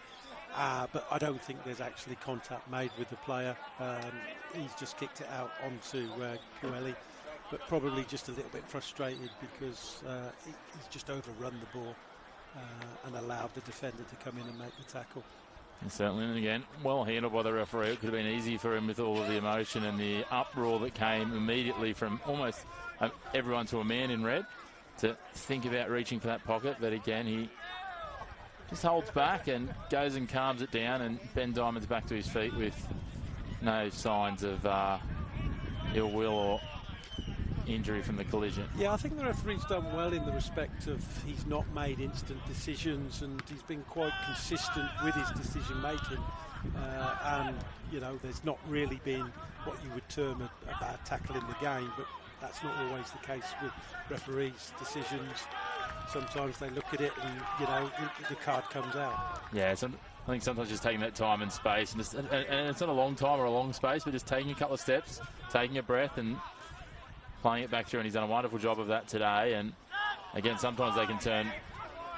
but I don't think there's actually contact made with the player. He's just kicked it out onto Gwelly, but probably just a little bit frustrated because he's just overrun the ball and allowed the defender to come in and make the tackle. And certainly, and again, well handled by the referee. It could have been easy for him with all of the emotion and the uproar that came immediately from almost everyone to a man in red to think about reaching for that pocket. But again, he just holds back and goes and calms it down, and Ben Diamond's back to his feet with no signs of ill will or injury from the collision. Yeah, I think the referee's done well in the respect of he's not made instant decisions, and he's been quite consistent with his decision making, and you know, there's not really been what you would term a bad tackle in the game, but that's not always the case with referees' decisions. Sometimes they look at it and, you know, the card comes out. Yeah, I think sometimes just taking that time and space, and it's not a long time or a long space, but just taking a couple of steps, taking a breath and playing it back through, and he's done a wonderful job of that today. And again, sometimes they can turn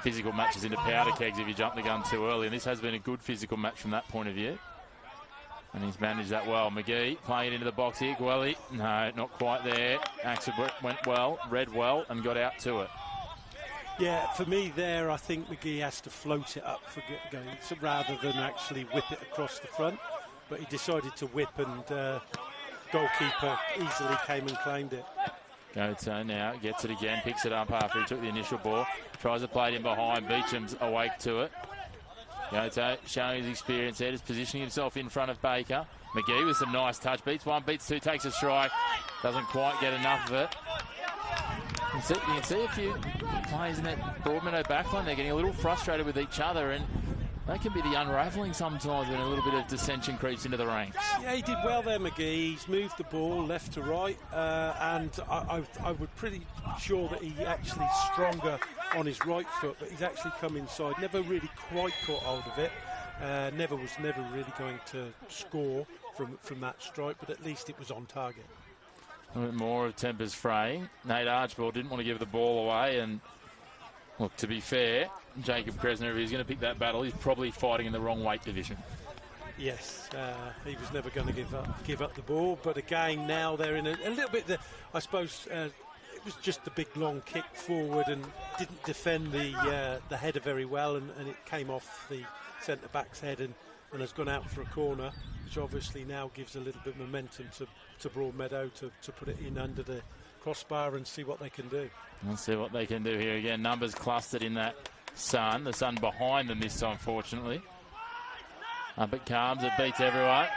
physical matches into powder kegs if you jump the gun too early, and this has been a good physical match from that point of view, and he's managed that well. McGee playing it into the box here. Gwelly, no, not quite there. Axel went well, read well, and got out to it. Yeah, for me there, I think McGee has to float it up for going, rather than actually whip it across the front, but he decided to whip and goalkeeper easily came and claimed it. Goto now gets it again, picks it up after he took the initial ball, tries to play it in behind. Beecham's awake to it. Goto showing his experience there, just positioning himself in front of Baker. McGee with some nice touch, beats one, beats two, takes a strike, doesn't quite get enough of it. You can see a few players in that Broadmeadow backline, they're getting a little frustrated with each other, and that can be the unravelling sometimes when a little bit of dissension creeps into the ranks. Yeah, he did well there, McGee. He's moved the ball left to right, and I would pretty sure that he actually stronger on his right foot, but he's actually come inside. Never really quite caught hold of it. Was never really going to score from that strike, but at least it was on target. A bit more of tempers fraying. Nate Archibald didn't want to give the ball away, and look, to be fair, Jacob Kresner, if he's going to pick that battle, he's probably fighting in the wrong weight division. Yes, he was never going to give up the ball, but again, now they're in a little bit, I suppose, it was just the big long kick forward and didn't defend the header very well, and it came off the centre-back's head and has gone out for a corner, which obviously now gives a little bit of momentum to Broadmeadow to put it in under the crossbar and see what they can do. Let's see what they can do here again. Numbers clustered in that sun. The sun behind them this time, fortunately. Up it comes. It beats everyone.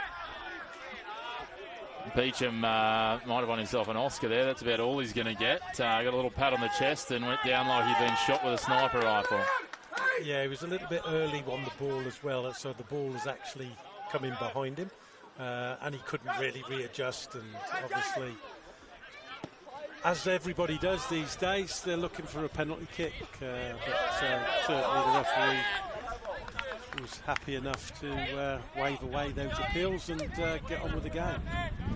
Beecham might have won himself an Oscar there. That's about all he's going to get. Got a little pat on the chest and went down like he'd been shot with a sniper rifle. Yeah, he was a little bit early on the ball as well, so the ball has actually come in behind him, and he couldn't really readjust, and obviously, as everybody does these days, they're looking for a penalty kick, but certainly the referee was happy enough to wave away those appeals and get on with the game.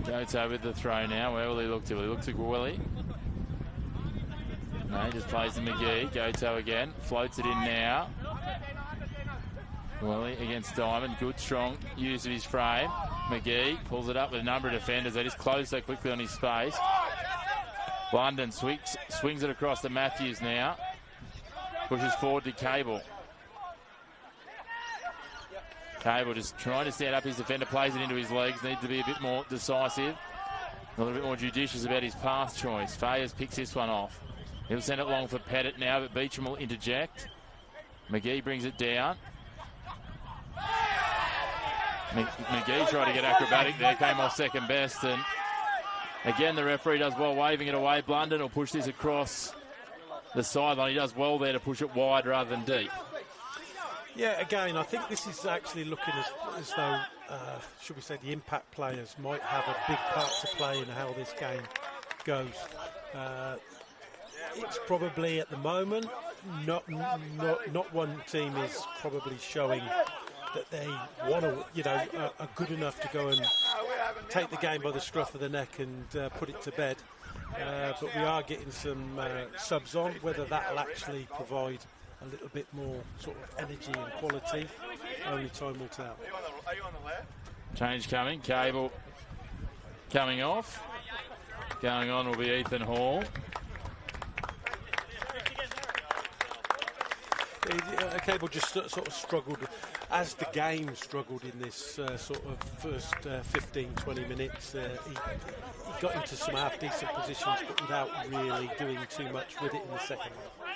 Goto with the throw now. Where will he look to? Will he look to Gwilly? No, he just plays to McGee. Goto again. Floats it in now. Gwilly against Diamond. Good, strong use of his frame. McGee pulls it up with a number of defenders. They just close so quickly on his space. London swings it across to Matthews now. Pushes forward to Cable. Cable just trying to stand up his defender, plays it into his legs. Needs to be a bit more decisive, a little bit more judicious about his path choice. Fayers picks this one off. He'll send it long for Pettit now, but Beecham will interject. McGee brings it down. McGee tried to get acrobatic there, came off second best, and again the referee does well waving it away. Blunden will push this across the sideline. He does well there to push it wide rather than deep. Yeah, again, I think this is actually looking as though, should we say, the impact players might have a big part to play in how this game goes. It's probably at the moment not one team is probably showing that they want to, are good enough to go and take the game by the scruff of the neck and put it to bed. But we are getting some subs on. Whether that will actually provide a little bit more sort of energy and quality, only time will tell. Change coming. Cable coming off. Going on will be Ethan Hall. Cable just sort of struggled, as the game struggled in this sort of first 15-20 minutes. He got into some half-decent positions, but without really doing too much with it in the second half.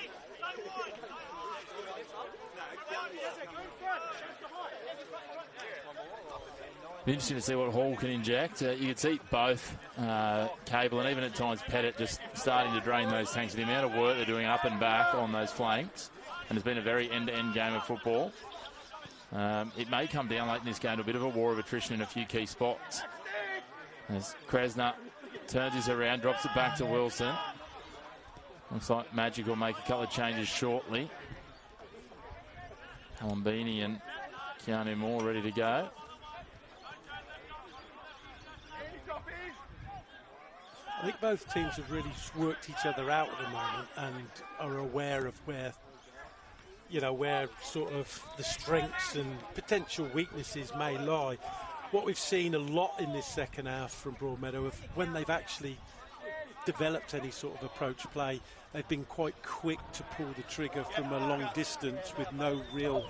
Interesting to see what Hall can inject. You can see both Cable and even at times Pettit just starting to drain those tanks. The amount of work they're doing up and back on those flanks, and it's been a very end-to-end game of football. It may come down late in this game to a bit of a war of attrition in a few key spots. As Kresner turns this around, drops it back to Wilson. Looks like Magic will make a couple of changes shortly. Palambini and Keanu Moore ready to go. I think both teams have really worked each other out at the moment and are aware of where sort of the strengths and potential weaknesses may lie. What we've seen a lot in this second half from Broadmeadow, when they've actually developed any sort of approach play, they've been quite quick to pull the trigger from a long distance with no real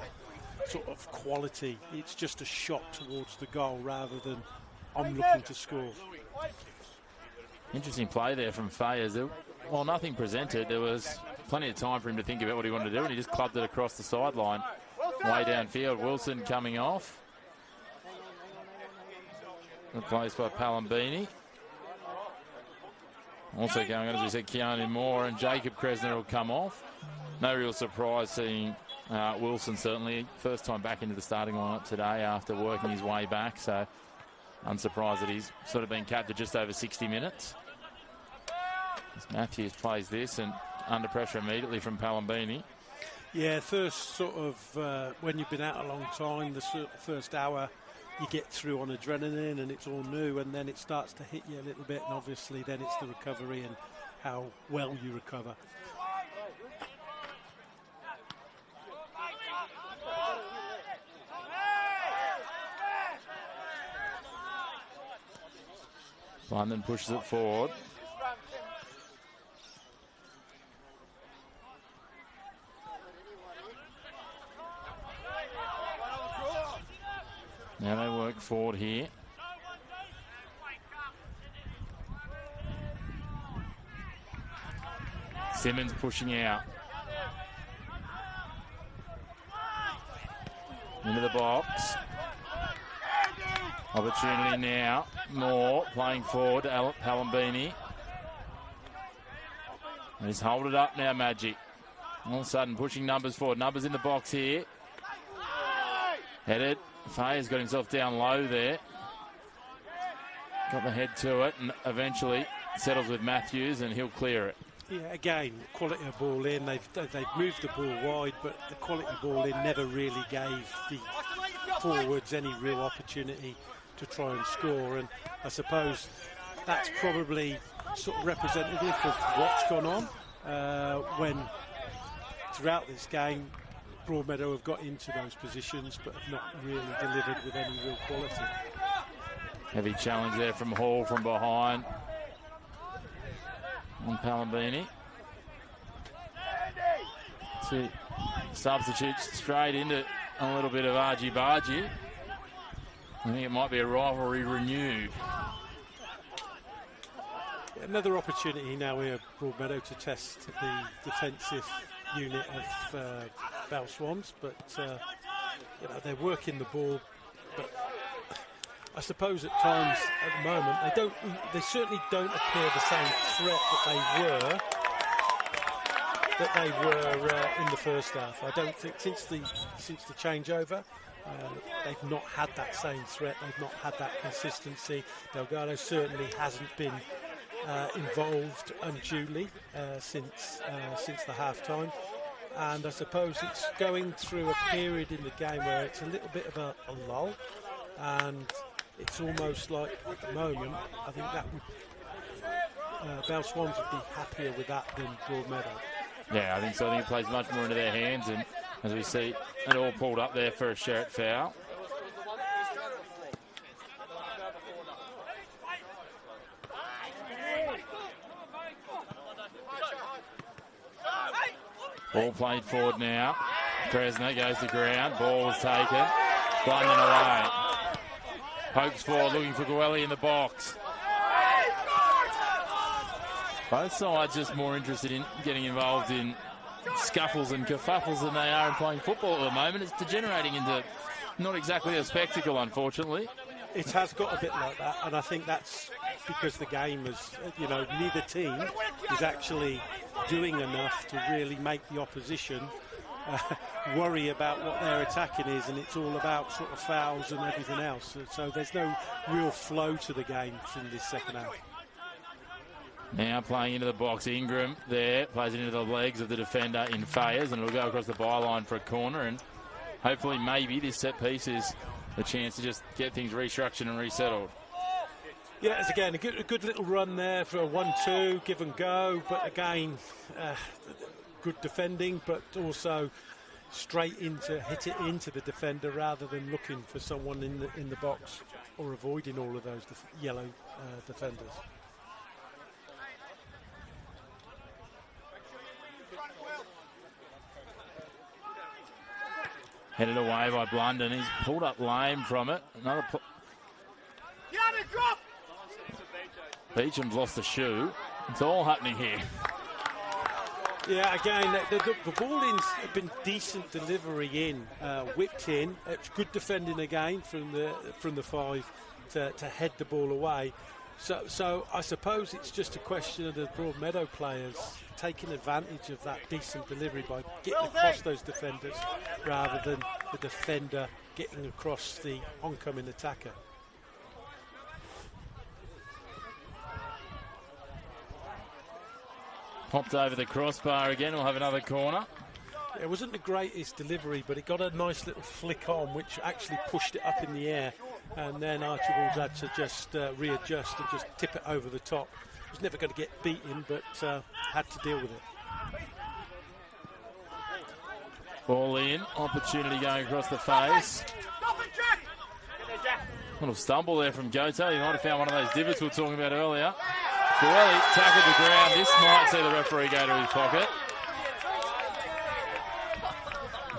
sort of quality. It's just a shot towards the goal rather than I'm looking to score. Interesting play there from Fayers. Well, nothing presented. There was plenty of time for him to think about what he wanted to do, and he just clubbed it across the sideline. Way downfield. Wilson coming off. Replaced by Palambini. Also going on, as we said, Keanu Moore and Jacob Kresner will come off. No real surprise seeing Wilson, certainly. First time back into the starting lineup today after working his way back, so unsurprised that he's sort of been capped at just over 60 minutes. As Matthews plays this and under pressure immediately from Palambini. Yeah, first sort of, when you've been out a long time, the first hour, you get through on adrenaline and it's all new, and then it starts to hit you a little bit, and obviously then it's the recovery and how well you recover. London pushes it forward. Now they work forward here. Simmons pushing out. Into the box. Opportunity now. Moore playing forward to Palambini. And he's hold it up now, Magic. All of a sudden pushing numbers forward. Numbers in the box here. Headed. Fayer's got himself down low there. Got the head to it and eventually settles with Matthews and he'll clear it. Yeah, again, quality of ball in. They've moved the ball wide, but the quality of ball in never really gave the forwards any real opportunity to try and score. And I suppose that's probably sort of representative of what's gone on when throughout this game Broadmeadow have got into those positions but have not really delivered with any real quality. Heavy challenge there from Hall from behind on Palambini. See, substitutes straight into a little bit of argy-bargy. I think it might be a rivalry renewed. Another opportunity now here, Broadmeadow, to test the defensive unit of Bell Swans, but you know, they're working the ball, but I suppose at times at the moment they certainly don't appear the same threat that they were in the first half. I don't think since the changeover they've not had that same threat, they've not had that consistency. Delgado certainly hasn't been involved unduly since the half-time. And I suppose it's going through a period in the game where it's a little bit of a lull, and it's almost like at the moment I think that would Bell Swans would be happier with that than Broadmeadow. Yeah, I think so. I think it plays much more into their hands, and as we see, it all pulled up there for a Sherritt foul. Ball played forward now. Kresner goes to ground. Ball is taken. Blunden away. Pokes forward, looking for Goelli in the box. Both sides just more interested in getting involved in scuffles and kerfuffles than they are in playing football at the moment. It's degenerating into not exactly a spectacle, unfortunately. It has got a bit like that, and I think that's because the game is, you know, neither team is actually doing enough to really make the opposition worry about what their attacking is, and it's all about sort of fouls and everything else. So there's no real flow to the game in this second half. Now playing into the box, Ingram there, plays it into the legs of the defender in Fayers, and it'll go across the byline for a corner, and hopefully maybe this set piece is the chance to just get things restructured and resettled. Yeah, it's again a good little run there for a 1-2, give and go, but again, good defending, but also straight into hit it into the defender rather than looking for someone in the box or avoiding all of those yellow defenders. Headed away by Blunden. He's pulled up lame from it. Another Beecham's lost a shoe. It's all happening here. Yeah, again, the ball-ins have been decent delivery in, whipped in. It's good defending again from the 5 to head the ball away. So I suppose it's just a question of the Broadmeadow players taking advantage of that decent delivery by getting across those defenders rather than the defender getting across the oncoming attacker. Popped over the crossbar again. We'll have another corner. It wasn't the greatest delivery, but it got a nice little flick on, which actually pushed it up in the air. And then Archibald had to just readjust and just tip it over the top. He was never going to get beaten, but had to deal with it. Ball in. Opportunity going across the face. Little stumble there from Goto. He might have found one of those divots we were talking about earlier. Well, he tackled the ground. This might see the referee go to his pocket.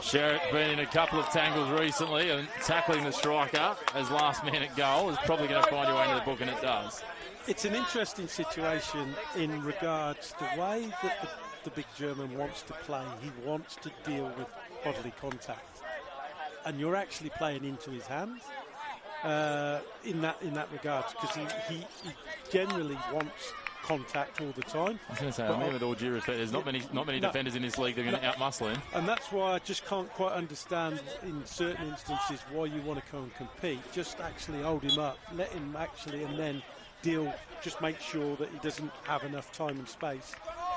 Sherrick been in a couple of tangles recently, and tackling the striker as last-minute goal is probably going to find your way into the book, and it does. It's an interesting situation in regards to the way that the big German wants to play. He wants to deal with bodily contact, and you're actually playing into his hands. In that regard, because he generally wants contact all the time. I was going to say, I mean, with all due respect, there's not many defenders in this league that are going to outmuscle him. And that's why I just can't quite understand in certain instances why you want to come and compete. Just actually hold him up, let him actually, and then deal. Just make sure that he doesn't have enough time and space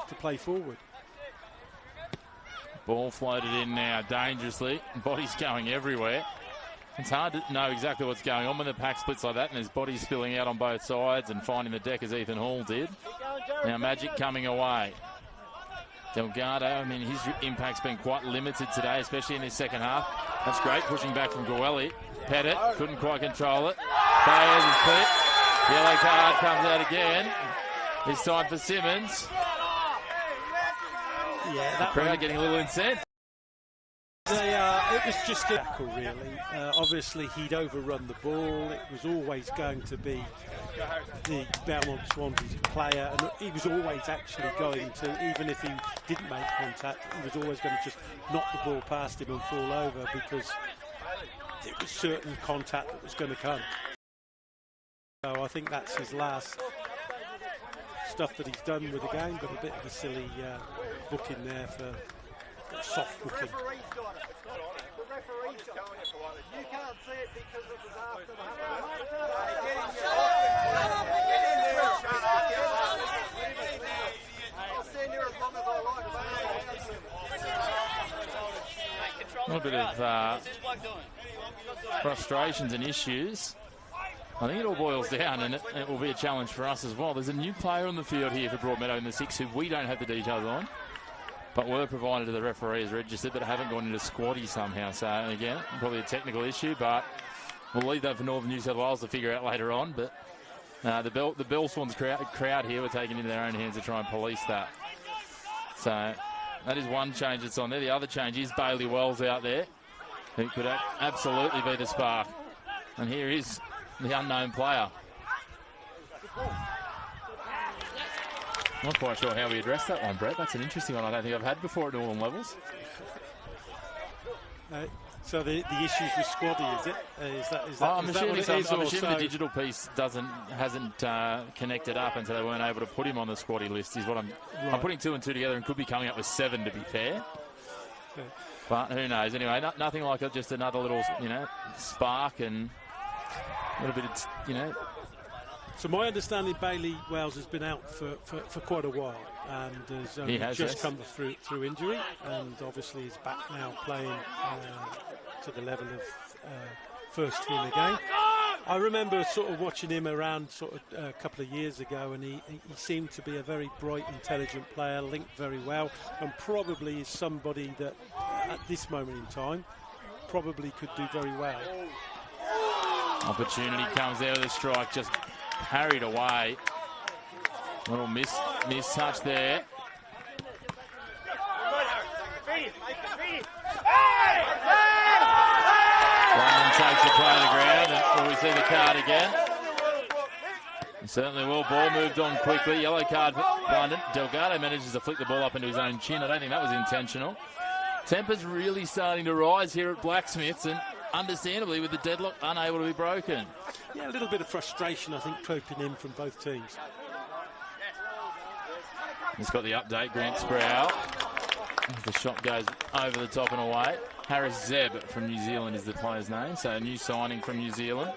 to play forward. Ball floated in now dangerously. Body's going everywhere. It's hard to know exactly what's going on when the pack splits like that and his body's spilling out on both sides and finding the deck as Ethan Hall did. Now Magic coming away. Delgado, I mean, his impact's been quite limited today, especially in his second half. That's great, pushing back from Goelli. Pettit couldn't quite control it. Fayez is clipped. Yellow card comes out again. This time for Simmons. Yeah, the crowd getting a little incensed. It was just a tackle, really. Obviously, he'd overrun the ball. It was always going to be the Belmont Swansea player, and he was always actually going to, even if he didn't make contact, he was always going to just knock the ball past him and fall over because it was certain contact that was going to come. So I think that's his last stuff that he's done with the game, but a bit of a silly booking there for soft booking. You can't see it because it was after a little bit of frustrations and issues. I think it all boils down, and it will be a challenge for us as well. There's a new player on the field here for Broadmeadow in the 6 who we don't have the details on, but were provided to the referee as registered, but haven't gone into squatty somehow. So, again, probably a technical issue, but we'll leave that for Northern New South Wales to figure out later on. But the Bell Swans crowd here were taking it into their own hands to try and police that. So, that is one change that's on there. The other change is Bailey Wells out there, who could absolutely be the spark. And here is the unknown player. Not quite sure how we address that one, Brett. That's an interesting one I don't think I've had before at all levels. So the issues with Squaddy, is it? I'm assuming the digital piece hasn't connected up, and so they weren't able to put him on the Squaddy list. Is what I'm putting 2 and 2 together, and could be coming up with 7 to be fair. Okay. But who knows? Anyway, nothing like it. Just another little spark and a little bit of So my understanding, Bailey Wells has been out for quite a while, and has just come through injury, and obviously is back now playing to the level of first team again. I remember sort of watching him around a couple of years ago, and he seemed to be a very bright, intelligent player, linked very well, and probably is somebody that at this moment in time probably could do very well. Opportunity comes there with a strike, just parried away. Little miss touch there. London takes the play to the ground, and we see the card again. Certainly will. Ball moved on quickly. Yellow card for London. Delgado manages to flick the ball up into his own chin. I don't think that was intentional. Temper's really starting to rise here at Blacksmiths, and understandably with the deadlock unable to be broken. Yeah, a little bit of frustration, I think, creeping in from both teams. He's got the update, Grant Sproul. The shot goes over the top and away. Harris Zeb from New Zealand is the player's name, so a new signing from New Zealand.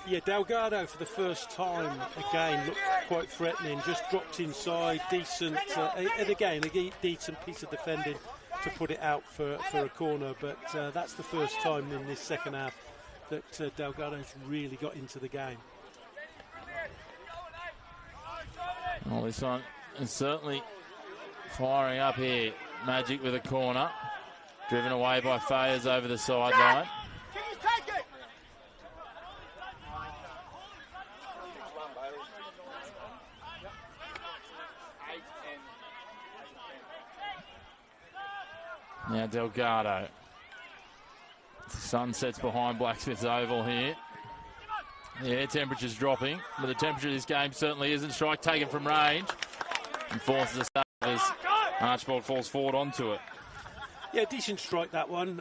Yeah, Delgado for the first time again looked quite threatening, just dropped inside, decent, and again a decent piece of defending to put it out for a corner, but that's the first time in this second half that Delgado's really got into the game. Well, this one is certainly firing up here. Magic with a corner, driven away by Fayers over the sideline. Now Delgado. The sun sets behind Blacksmith's Oval here. Yeah, temperature's dropping, but the temperature of this game certainly isn't. Strike taken from range and forces a save as Archibald falls forward onto it. Yeah, decent strike, that one.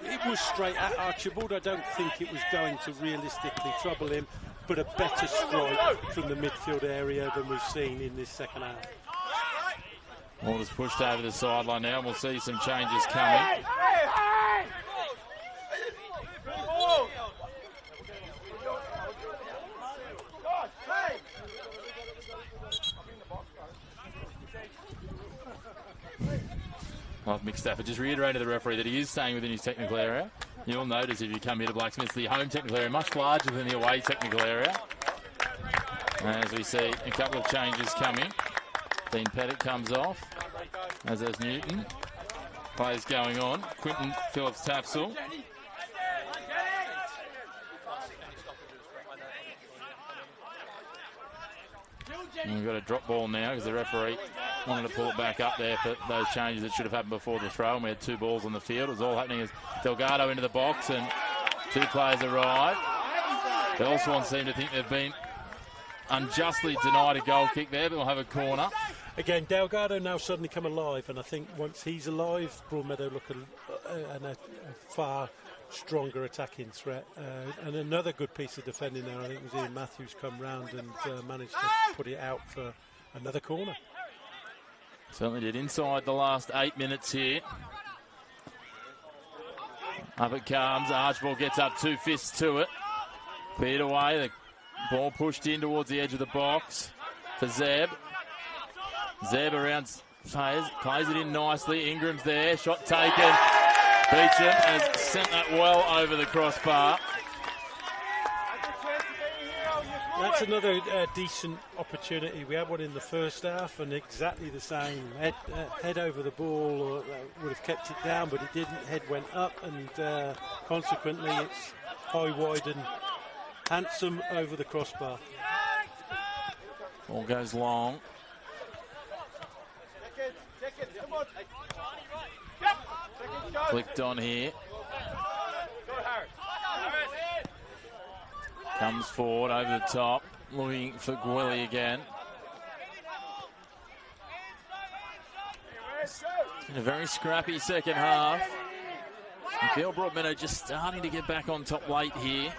It was straight at Archibald. I don't think it was going to realistically trouble him, but a better strike from the midfield area than we've seen in this second half. Ball is pushed over the sideline now, and we'll see some changes coming. Well, Mick Stafford just reiterated to the referee that he is staying within his technical area. You'll notice if you come here to Blacksmiths, the home technical area much larger than the away technical area. As we see a couple of changes coming. Dean Pettit comes off, as does Newton. Plays going on. Quinton Phillips-Tapsell. And we've got a drop ball now because the referee wanted to pull it back up there for those changes that should have happened before the throw. And we had two balls on the field. It was all happening as Delgado into the box and two players arrive. The Swans seem to think they've been unjustly denied a goal kick there, but we'll have a corner. Again, Delgado now suddenly come alive, and I think once he's alive, Broadmeadow look a far stronger attacking threat. And another good piece of defending there, I think, was Ian Matthews come round and managed to put it out for another corner. Certainly did inside the last 8 minutes here. Up it comes. Archibald gets up 2 fists to it. Cleared away. The ball pushed in towards the edge of the box for Zeb. Zeb around Fayers. Plays it in nicely. Ingram's there. Shot taken. Beecham has sent that well over the crossbar. That's another decent opportunity. We had one in the first half and exactly the same. Head over the ball or would have kept it down, but it didn't. Head went up and consequently it's high, wide and handsome over the crossbar. Ball goes long. Flicked on here. Comes forward over the top, looking for Gwilly again. It's been a very scrappy second half. I feel Broadmeadow just starting to get back on top late here.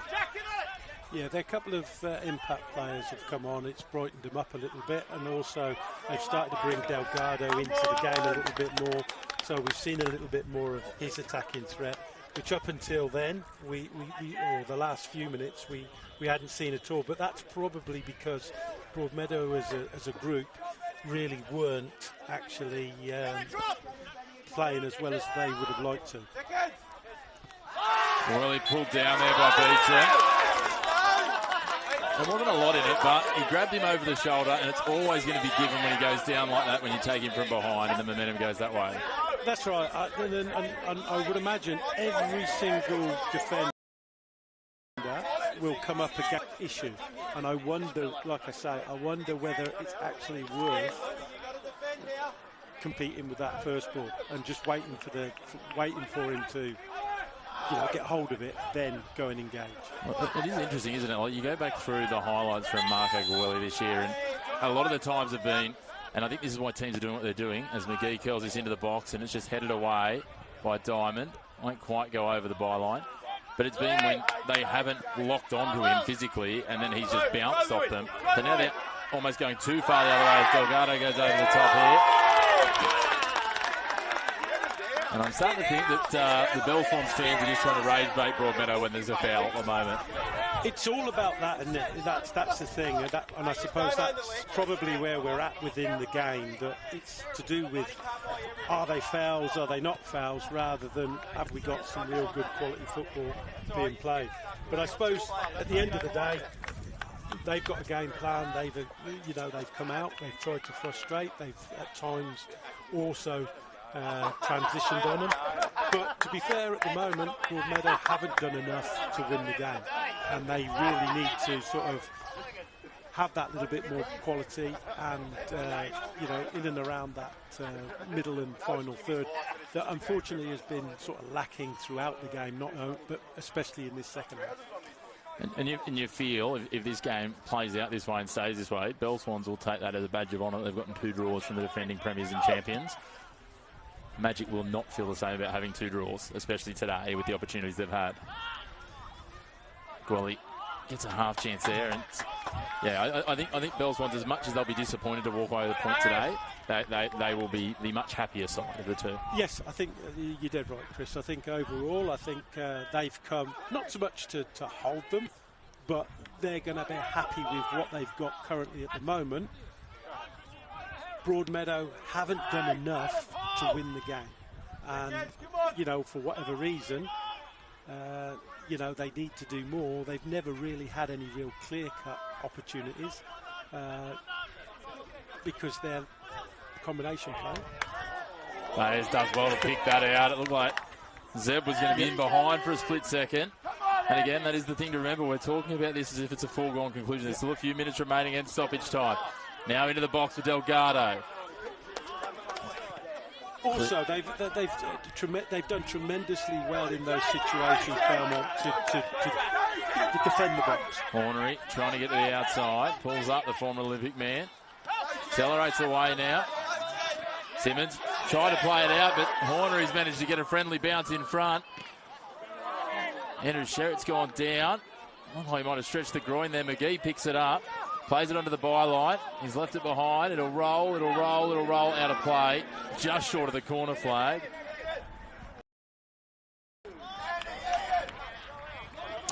Yeah, there are a couple of impact players have come on. It's brightened them up a little bit, and also they've started to bring Delgado into the game a little bit more. So we've seen a little bit more of his attacking threat, which up until then, or the last few minutes, we hadn't seen at all. But that's probably because Broadmeadow as a group really weren't actually playing as well as they would have liked to. Well, he pulled down there by Beecham. There wasn't a lot in it, but he grabbed him over the shoulder, and it's always going to be given when he goes down like that, when you take him from behind and the momentum goes that way. That's right. I would imagine every single defender will come up against issue. And I wonder, like I say, whether it's actually worth competing with that first ball and just waiting for him to get hold of it, then go and engage. Well, it is interesting, isn't it? Like, you go back through the highlights from Marco Guelli this year, and a lot of the times have been, and I think this is why teams are doing what they're doing, as McGee curls this into the box and it's just headed away by Diamond. Won't quite go over the byline. But it's been when they haven't locked onto him physically and then he's just bounced off them. So now they're almost going too far the other way as Delgado goes over the top here. And I'm starting to think that the Belmont fans are just trying to rage bait Broadmeadow when there's a foul at the moment. It's all about that, isn't it? That's the thing. And I suppose that's probably where we're at within the game, that it's to do with, are they fouls, are they not fouls, rather than have we got some real good quality football being played. But I suppose at the end of the day, they've got a game plan. They've come out, they've tried to frustrate, they've at times also transitioned on them. But to be fair, at the moment, Broadmeadow haven't done enough to win the game, and they really need to sort of have that little bit more quality and, in and around that middle and final third that unfortunately has been sort of lacking throughout the game, but especially in this second half. And you feel if this game plays out this way and stays this way, Bell Swans will take that as a badge of honour. They've gotten 2 draws from the defending premiers and champions. Magic will not feel the same about having 2 draws, especially today with the opportunities they've had. Guelli gets a half chance there, and I think Bell Swans, as much as they'll be disappointed to walk away with a point today, they will be the much happier side of the two. Yes, I think you're dead right, Chris. I think overall, they've come not so much to hold them, but they're going to be happy with what they've got currently at the moment. Broadmeadow haven't done enough to win the game, and for whatever reason, they need to do more. They've never really had any real clear-cut opportunities because they're a combination play. Players does well to pick that out. It looked like Zeb was going to be in behind for a split second. And again, that is the thing to remember. We're talking about this as if it's a foregone conclusion. There's still a few minutes remaining and stoppage time. Now into the box for Delgado. Also, they've done tremendously well in those situations, Belmont, to defend the box. Hornery trying to get to the outside. Pulls up the former Olympic man. Accelerates away now. Simmons tried to play it out, but Hornery's managed to get a friendly bounce in front. Andrew Sherritt's gone down. Oh, he might have stretched the groin there. McGee picks it up. Plays it onto the byline. He's left it behind. It'll roll out of play. Just short of the corner flag.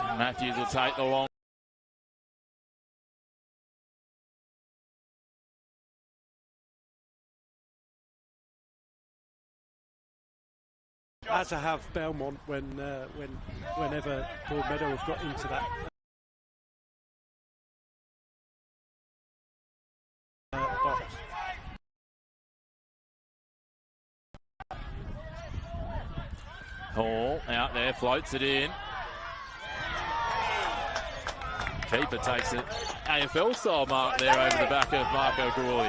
And Matthews will take the long. As I have Belmont whenever Broadmeadow have got into that box. Hall out there, floats it in. Keeper takes it. AFL style mark there over the back of Marco Guelli.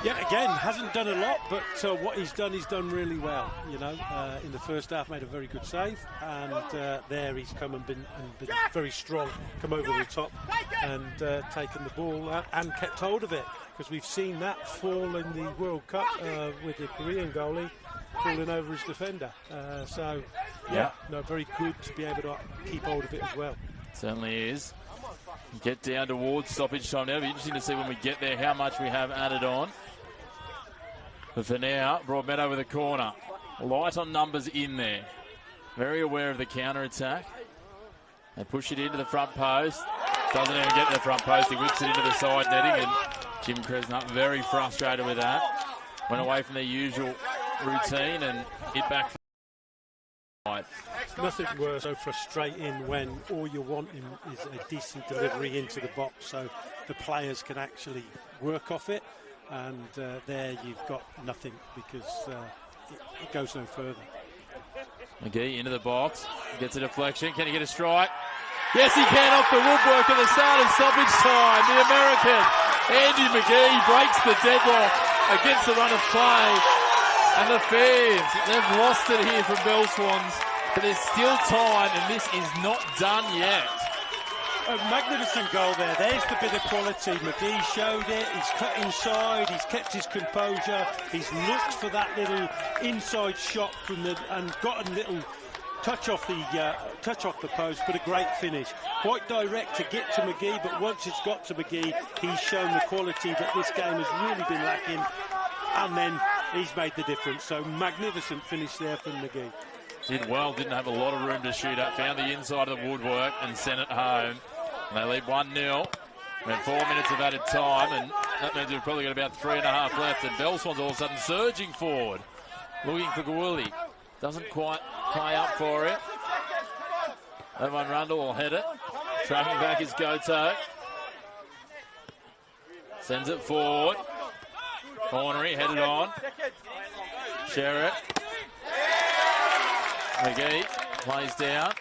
Yeah, again, hasn't done a lot, but what he's done really well. In the first half, made a very good save, and there he's come and been very strong, come over the top and taken the ball and kept hold of it, because we've seen that fall in the World Cup with the Korean goalie falling over his defender. Very good to be able to keep hold of it as well. Certainly is. Get down towards stoppage time now. It'll be interesting to see when we get there how much we have added on. But for now, Broadmeadow with a corner. Light on numbers in there. Very aware of the counter-attack. They push it into the front post. Doesn't even get to the front post. He whips it into the side netting, and Jim Kresnut very frustrated with that. Went away from their usual routine and hit back. Nothing worse so frustrating when all you're wanting is a decent delivery into the box so the players can actually work off it, and there you've got nothing because it goes no further. McGee into the box, gets a deflection. Can he get a strike? Yes, he can, off the woodwork at the start of stoppage time. The American Andy McGee breaks the deadlock against the run of play. And the fans, they've lost it here from Bell Swans. but there's still time, and this is not done yet. A magnificent goal there. There's the bit of quality. McGee showed it. He's cut inside. He's kept his composure. He's looked for that little inside shot from and got a little touch off the post, but a great finish. Quite direct to get to McGee, but once it's got to McGee, he's shown the quality that this game has really been lacking, and then he's made the difference. So magnificent finish there from McGee. Did well, didn't have a lot of room to shoot at, found the inside of the woodwork and sent it home. And they lead 1-0. We had 4 minutes of added time, and that means we've probably got about 3.5 left. And Belswan's all of a sudden surging forward, looking for Gawili. Doesn't quite play up for it. Evan Rundle will head it. Tracking back is Goto. Sends it forward. Hornery headed on. Sherritt. McGee plays down.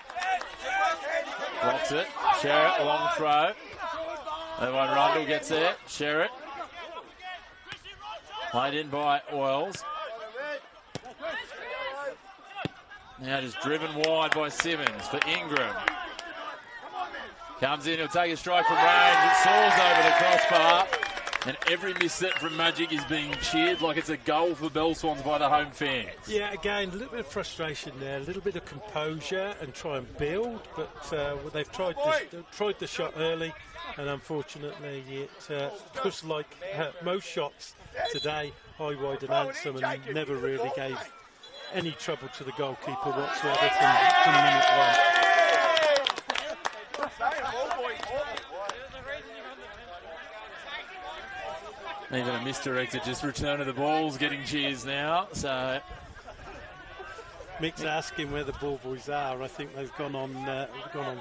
Blocks it. Sherritt, long throw. Evan Rundle gets there. Sherritt. Played in by Wells. Now just driven wide by Simmons for Ingram. Comes in, he'll take a strike from range. It soars over the crossbar. And every misset from Magic is being cheered like it's a goal for Belswans by the home fans. Yeah, again, a little bit of frustration there, a little bit of composure and try and build, but they've tried the shot early, and unfortunately it was like most shots today, high, wide and handsome, and never really gave any trouble to the goalkeeper whatsoever from minute one. Even a misdirected just return of the ball's getting cheers now. So Mick's asking where the ball boys are. I think they've gone on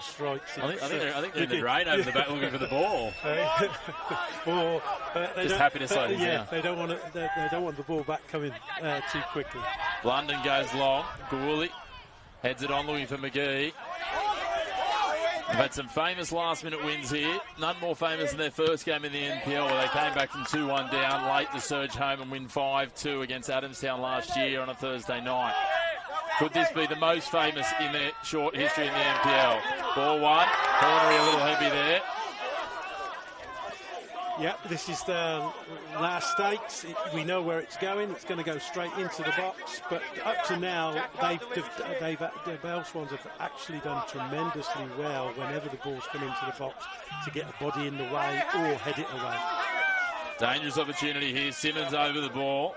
strikes. I think they're in the drain over the back looking for the ball. Or just happy to slide it down. They don't want the ball back coming too quickly. London goes long. Gawili heads it on looking for McGee. They've had some famous last-minute wins here. None more famous than their first game in the NPL, where they came back from 2-1 down late to surge home and win 5-2 against Adamstown last year on a Thursday night. Could this be the most famous in their short history in the NPL? Ball one. Hornery a little heavy there. Yep, this is the last stakes. We know where it's going. It's going to go straight into the box. But up to now, the Belswans have actually done tremendously well whenever the ball's come into the box to get a body in the way or head it away. Dangerous opportunity here. Simmons over the ball.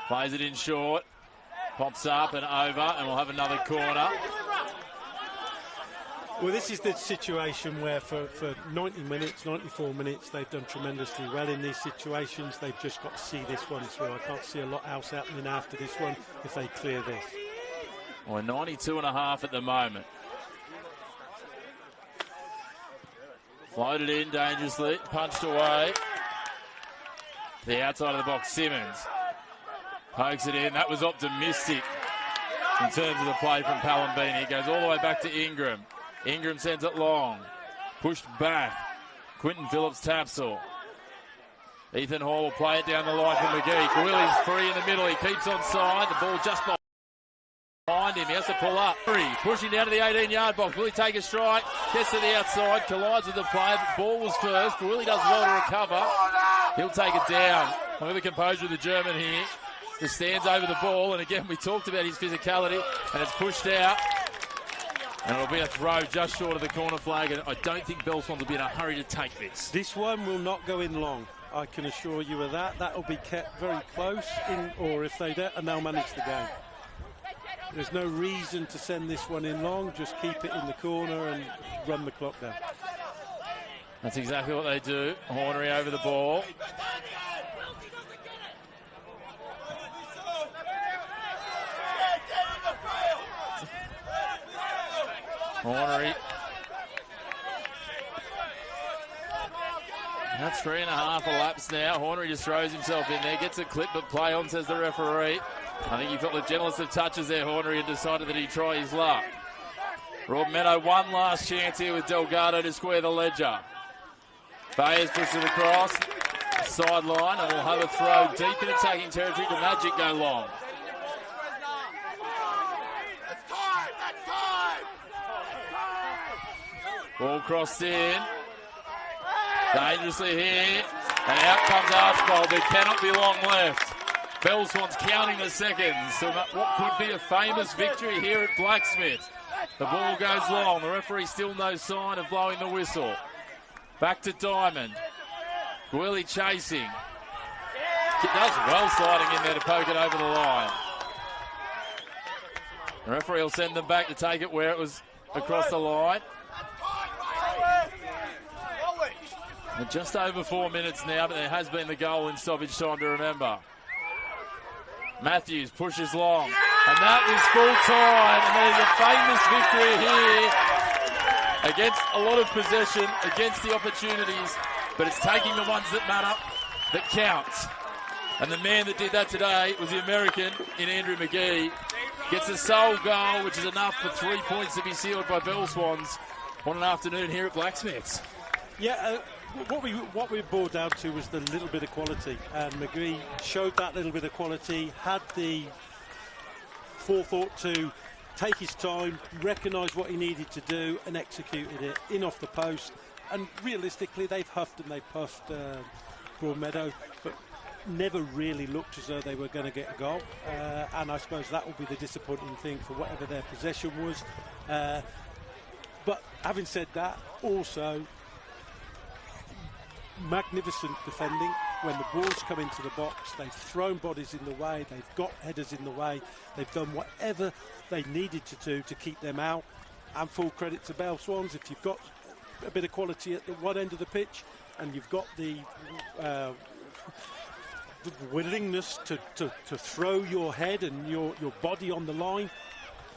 Plays it in short. Pops up and over, and we'll have another corner. Well, this is the situation where for 90 minutes, 94 minutes, they've done tremendously well in these situations. They've just got to see this one through. I can't see a lot else happening after this one if they clear this. Well, 92.5 at the moment. Floated in dangerously, punched away. The outside of the box, Simmons. Pokes it in. That was optimistic in terms of the play from Palambini. It goes all the way back to Ingram. Ingram sends it long. Pushed back. Quinton Phillips-Tapsell. Ethan Hall will play it down the line for McGee. Gawili's free in the middle. He keeps on side. The ball just behind him. He has to pull up. Pushing down to the 18-yard box. Will he take a strike? Gets to the outside. Collides with the player. The ball was first. Gawili does well to recover. He'll take it down. Look at the composure of the German here. Just stands over the ball. And again, we talked about his physicality. And it's pushed out. And it'll be a throw just short of the corner flag, and I don't think Belswans will be in a hurry to take this. This one will not go in long, I can assure you of that. That will be kept very close, or if they don't, and they'll manage the game. There's no reason to send this one in long, just keep it in the corner and run the clock down. That's exactly what they do. Hornery over the ball. Hornery. That's 3.5 elapsed now. Hornery just throws himself in there, gets a clip, but play on, says the referee. I think he felt the gentlest of touches there, Hornery, and decided that he'd try his luck. Broadmeadow, one last chance here with Delgado to square the ledger. Bayers pushes it across, sideline, and we'll have a throw deep in attacking territory to Magic go long. Ball crossed in. Dangerously here. And out comes Archibald. There cannot be long left. Bell Swans counting the seconds. So what could be a famous victory here at Blacksmith. The ball goes long. The referee still no sign of blowing the whistle. Back to Diamond. Gwilly chasing. Does well sliding in there to poke it over the line. The referee will send them back to take it where it was across the line. We're just over 4 minutes now, but there has been the goal in stoppage time to remember. Matthews pushes long, and that is full time, and there's a famous victory here against a lot of possession, against the opportunities, but it's taking the ones that matter, that count. And the man that did that today was the American in Andrew McGee. Gets a sole goal, which is enough for 3 points to be sealed by Bell Swans on an afternoon here at Blacksmiths. Yeah, what we boiled down to was the little bit of quality, and McGee showed that little bit of quality, had the forethought to take his time, recognise what he needed to do, and executed it in off the post. And realistically, they've huffed and they've puffed Broadmeadow, but never really looked as though they were going to get a goal. And I suppose that will be the disappointing thing for whatever their possession was. But having said that, also magnificent defending. When the balls come into the box, they've thrown bodies in the way, they've got headers in the way, they've done whatever they needed to do to keep them out. And full credit to Bell Swans. If you've got a bit of quality at the one end of the pitch and you've got the willingness to throw your head and your body on the line,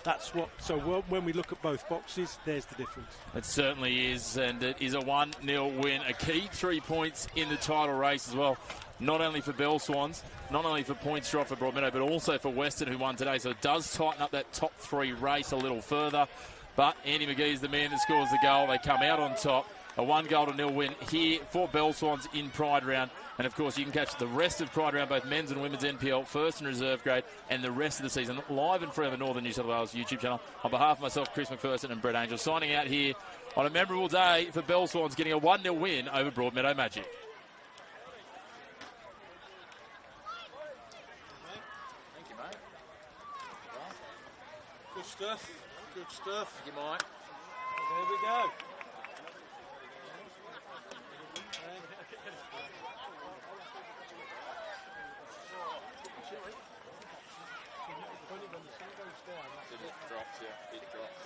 that's what. So when we look at both boxes, there's the difference. It certainly is, and it is a 1-0 win. A key 3 points in the title race as well. Not only for Bell Swans, not only for points drop for Broadmeadow, but also for Western, who won today. So it does tighten up that top 3 race a little further. But Andy McGee is the man that scores the goal. They come out on top. A 1-0 win here for Bell Swans in Pride Round. And, of course, you can catch the rest of Pride Round, both men's and women's NPL, first and reserve grade, and the rest of the season live and free on the Northern New South Wales YouTube channel. On behalf of myself, Chris McPherson and Brett Angel, signing out here on a memorable day for Bell Swans, getting a 1-0 win over Broadmeadow Magic. Thank you, mate. Good stuff. Good stuff. Thank you, Mike. There we go. It drops, yeah. It drops.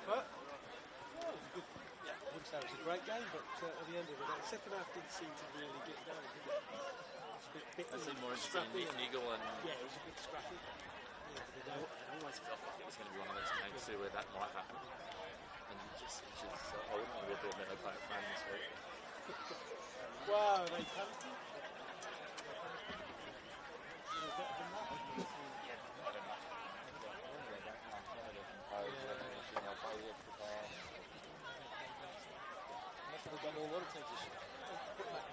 But, yeah, I wouldn't say it was a great game, but at the end of it, the second half didn't seem to really get going, did it? It's a bit I seem more interested in Niggle and... Yeah, it was a bit scrappy. I always felt like it was going to be one of those games too where that might happen. And I wouldn't want to be a Broadmeadow player fan this week. Wow, they come. They've got a lot of teams this year. Put them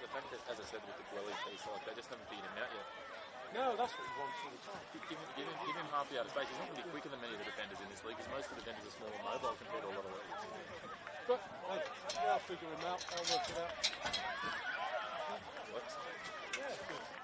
The fact that, as I said, with the Gwelly piece, like, they just haven't figured him out yet. No, that's what he wants all the time. Give him half the outer space. He's not going to be quicker than many of the defenders in this league, because most of the defenders are small and mobile compared to a lot of leagues. But, hey, they'll figure him out. They'll work it out. Works. Yeah, good.